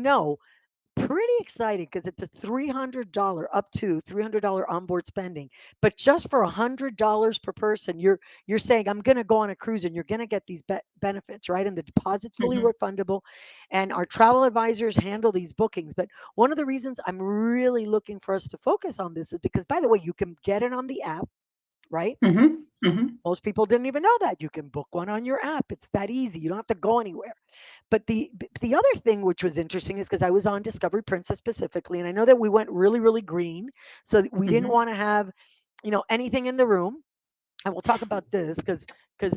pretty exciting because it's a $300 up to $300 onboard spending, but just for $100 per person, you're saying I'm going to go on a cruise and you're going to get these benefits, right? And the deposit's fully Mhm. refundable, and our travel advisors handle these bookings. But one of the reasons I'm really looking for us to focus on this is because, by the way, you can get it on the app, right? Mhm. Mhm. Most people didn't even know that you can book one on your app. It's that easy. You don't have to go anywhere. But the other thing which was interesting is because I was on Discovery Princess specifically, and I know that we went really, really green. So we didn't Mhm. want to have, anything in the room. And we'll talk about this because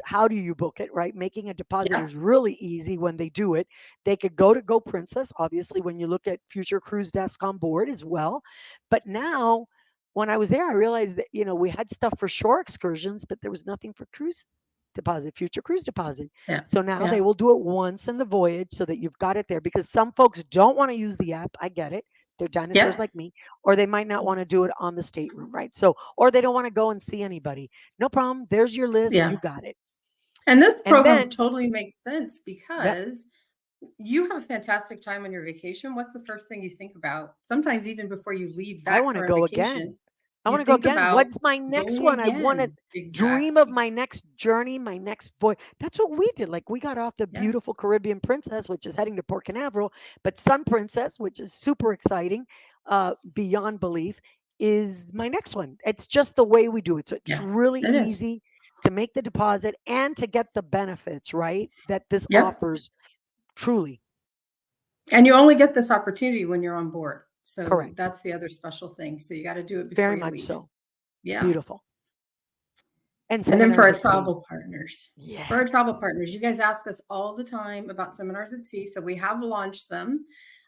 how do you book it, right? Making a deposit Yeah. is really easy when they do it. They could go to Go Princess, obviously, when you look at Future Cruise Desk on board as well. But now, when I was there, I realized that we had stuff for shore excursions, but there was nothing for cruise deposit, future cruise deposit. Yeah. So now they Yeah. will do it once in the voyage so that you've got it there because some folks don't want to use the app. I get it. They're dinosaurs Yep. like me, or they might not want to do it on the stateroom, right? So, or they don't want to go and see anybody. No problem. There's your list. You Yeah. got it. And this And program then, totally makes sense yep, because you have a fantastic time on your vacation. What's the first thing you think about? Sometimes even before you leave I that want to current go again. vacation, I you want to go think again. about What's my next going one? I want to again. dream of Exactly. my next journey, my next voyage. That's what we did. Like we got off the Yeah. beautiful Caribbean Princess, which is heading to Port Canaveral, but Sun Princess, which is super exciting, beyond belief, is my next one. It's just the way we do it. So it's Yeah. really It is. easy to make the deposit and to get the benefits, right? That this Yep. offers truly. And you only get this opportunity when you're on board. So Correct. that's the other special thing. So you got to do it before Very you much leave. so. Yeah. Beautiful. And And then for seminars our at sea. travel partners, Yeah. you guys ask us all the time about seminars at sea. So we have launched them.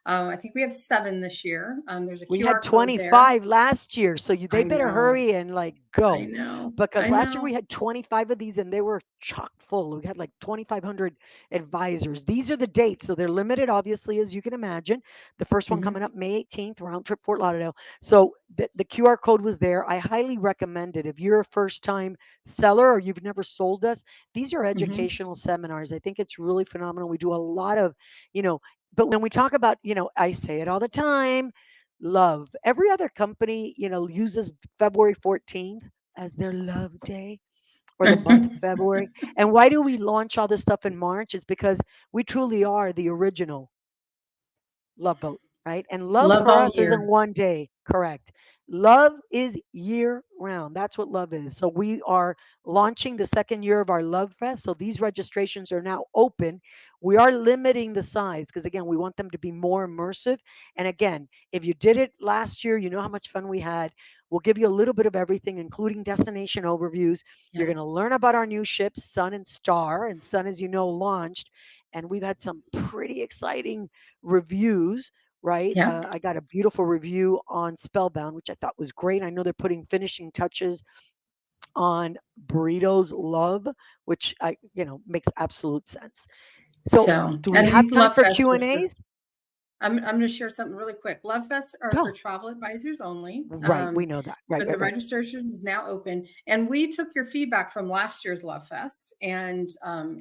I think we have 7 this year. There's a We had QR code there. 25 last year, so they I better know. hurry and like I go. know. Because I last year we know. had 25 of these and they were chock full. We had like 2,500 advisors. These are the dates. So they're limited, obviously, as you can imagine. The first one coming Mhm. up May 18th, round trip Fort Lauderdale. So the QR code was there. I highly recommend it. If you're a first time seller or you've never sold us, these are Mhm. educational seminars. I think it's really phenomenal. We do a lot of, you know, but when we talk about, I say it all the time, love. Every other company, uses February 14th as their love day or the month of February. And why do we launch all this stuff in March? Is because we truly are the original Love Boat, right? And love Love for all us isn't year. one day, correct? Love is year round. That's what love is. So we are launching the second year of our Love Fest. So these registrations are now open. We are limiting the size because, again, we want them to be more immersive. And again, if you did it last year, you know how much fun we had. We'll give you a little bit of everything, including destination overviews. You're Yeah. going to learn about our new ships, Sun and Star. And Sun, as you know, launched. And we've had some pretty exciting reviews, right? Yeah. I got a beautiful review on Spellbound, which I thought was great. I know they're putting finishing touches on Burritos Love, which makes absolute sense. So, So, do we and have these time Love for Fests Q are and for A's? I'm going to share something really quick. Love Fests are for Go. travel advisors only. Right, we know that. Right, But the right, right. registration is now open, and we took your feedback from last year's Love Fest and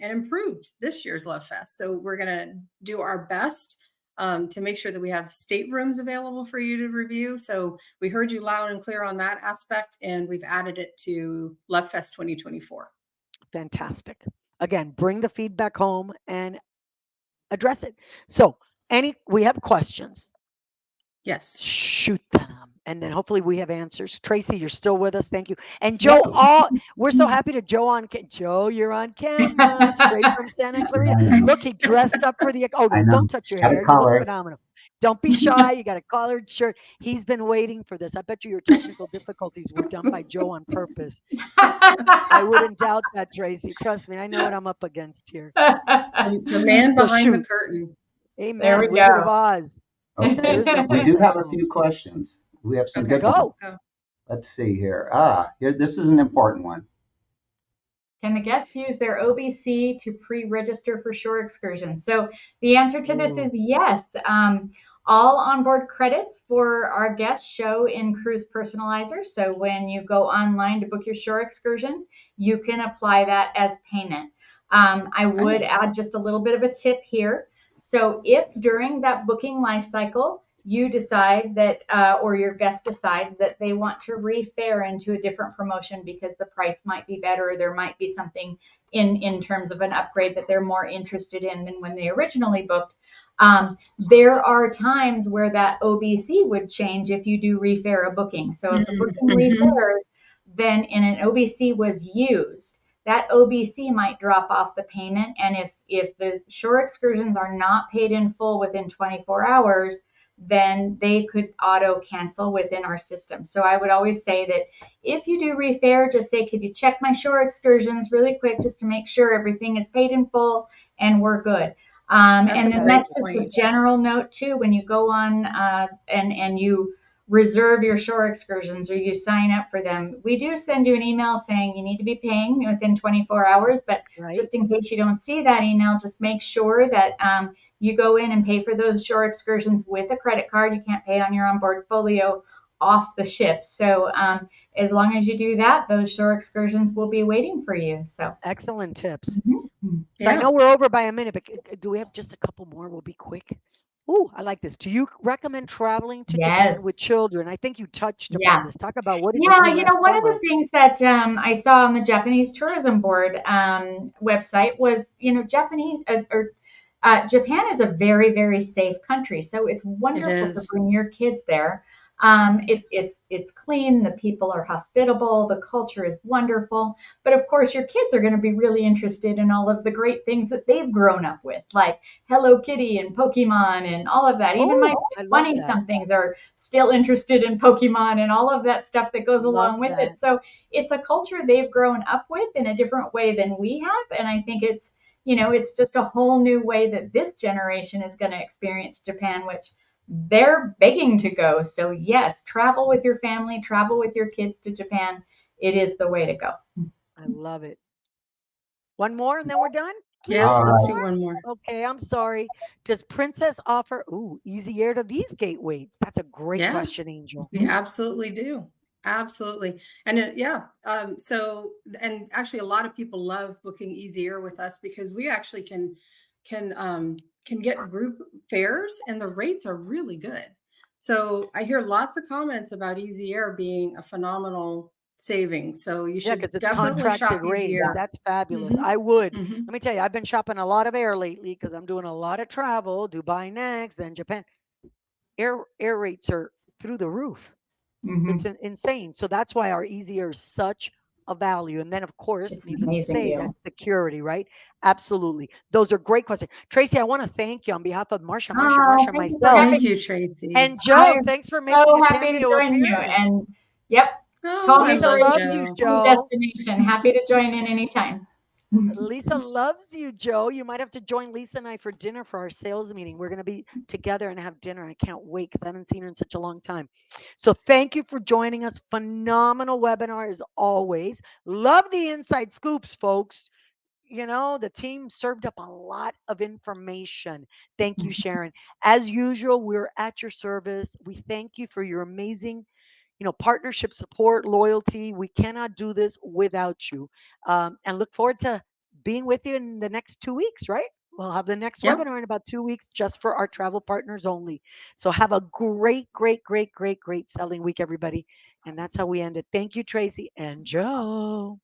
improved this year's Love Fest. So we're going to do our best to make sure that we have staterooms available for you to review. So we heard you loud and clear on that aspect, and we've added it to Love Fest 2024. Fantastic. Again, bring the feedback home and address it. So, we have questions. Yes. Shoot them. And then hopefully we have answers. Tracy, you're still with us. Thank you. And Yep. Joe, we're so happy to Joe, you're on camera, straight from Santa Clarita. I know. Look, he dressed up for the I don't know. touch your Got a hair. You look collar. phenomenal. Don't be shy. You got a collared shirt. He's been waiting for this. I bet you your technical difficulties were done by Joe on purpose. I wouldn't doubt that, Tracy. Trust me, I know what I'm up against here. The man So behind the shoot. curtain. There Amen. we Wizard of go. Oz. Okay. There's the We do have a technical. few questions. We have some Okay. good ones. Go. So Let's see here. Here, this is an important one. Can the guest use their OBC to pre-register for shore excursions? So the answer to this is Ooh, yes. All onboard credits for our guests show in Cruise Personalizer. So when you go online to book your shore excursions, you can apply that as payment. I would Okay. add just a little bit of a tip here. So if during that booking life cycle you decide that, or your guest decides that they want to refare into a different promotion because the price might be better, or there might be something in terms of an upgrade that they're more interested in than when they originally booked. Um, there are times where that OBC would change if you do refare a booking. So if a booking Mm-hmm. refares, then in an OBC was used, that OBC might drop off the payment. And if the shore excursions are not paid in full within 24 hours, then they could auto cancel within our system. So I would always say that if you do refare, just say, could you check my shore excursions really quick just to make sure everything is paid in full and we're good. That's a And then great that's just a point. general note too. When you go on and you reserve your shore excursions or you sign up for them, we do send you an email saying you need to be paying within 24 hours. But right. just in case you don't see that email, just make sure that you go in and pay for those shore excursions with a credit card. You can't pay on your onboard folio off the ship. So as long as you do that, those shore excursions will be waiting for you. So. Excellent tips. Mhm. So I Yeah. know we're over by a minute, but do we have just a couple more? We'll be quick. Ooh, I like this. Do you recommend traveling to Japan Yes. with children? I think you touched upon Yeah. this. Talk about what did you Yeah, do last one of the summer? things that I saw on the Japanese Tourism Board website was, Japan is a very, very safe country, so it's It wonderful to is. bring your kids there. It's clean, the people are hospitable, the culture is wonderful, but of course, your kids are going to be really interested in all of the great things that they've grown up with, like Hello Kitty and Pokemon and all of that. Even my Oh, I love 20 that. somethings are still interested in Pokemon and all of that stuff that goes Love along with that. it. So it's a culture they've grown up with in a different way than we have. And I think it's just a whole new way that this generation is going to experience Japan, which they're begging to go. So, yes, travel with your family, travel with your kids to Japan. It is the way to go. I love it. One more and then we're done? Yeah. Please, All one Let's right. do more? one more. Okay, I'm sorry. Does Princess offer, easy air to these gateways? That's a great Yeah. question, Angel. We Mhm. absolutely do. Absolutely. And yeah. So, and actually a lot of people love booking easier with us because we actually can get group fares and the rates are really good. So I hear lots of comments about Easy Air being a phenomenal savings. So you Yeah, should because it's definitely contracted shop rates. Easy Air. That's fabulous. Hmm. I would. Hmm. Let me tell you, I've been shopping a lot of air lately because I'm doing a lot of travel, Dubai next, then Japan. Air rates are through the roof. It's Mhm. insane. So that's why our easy air is such a value. And then, of course, It's an needless to amazing say, deal. that security, right? Absolutely. Those are great questions. Tracy, I want to thank you on behalf of Oh, Marsha, thank you for myself, Thank having you, me. Tracy. and I Joe. am Thanks for making so a happy to cameo join you. appearance. And yep, Oh, call I me Lisa for love loves you, Joe. any Joe. destination. Happy to join in anytime. Lisa loves you, Joe. You might have to join Lisa and I for dinner for our sales meeting. We're going to be together and have dinner. I can't wait because I haven't seen her in such a long time. So thank you for joining us. Phenomenal webinar as always. Love the inside scoops, folks. The team served up a lot of information. Thank you, Sharon. As usual, we're at your service. We thank you for your amazing partnership, support, loyalty. We cannot do this without you. And look forward to being with you in the next 2 weeks, right? We'll have the next Yep. webinar in about 2 weeks just for our travel partners only. So have a great, great, great, great, great selling week, everybody. And that's how we end it. Thank you, Tracy and Joe.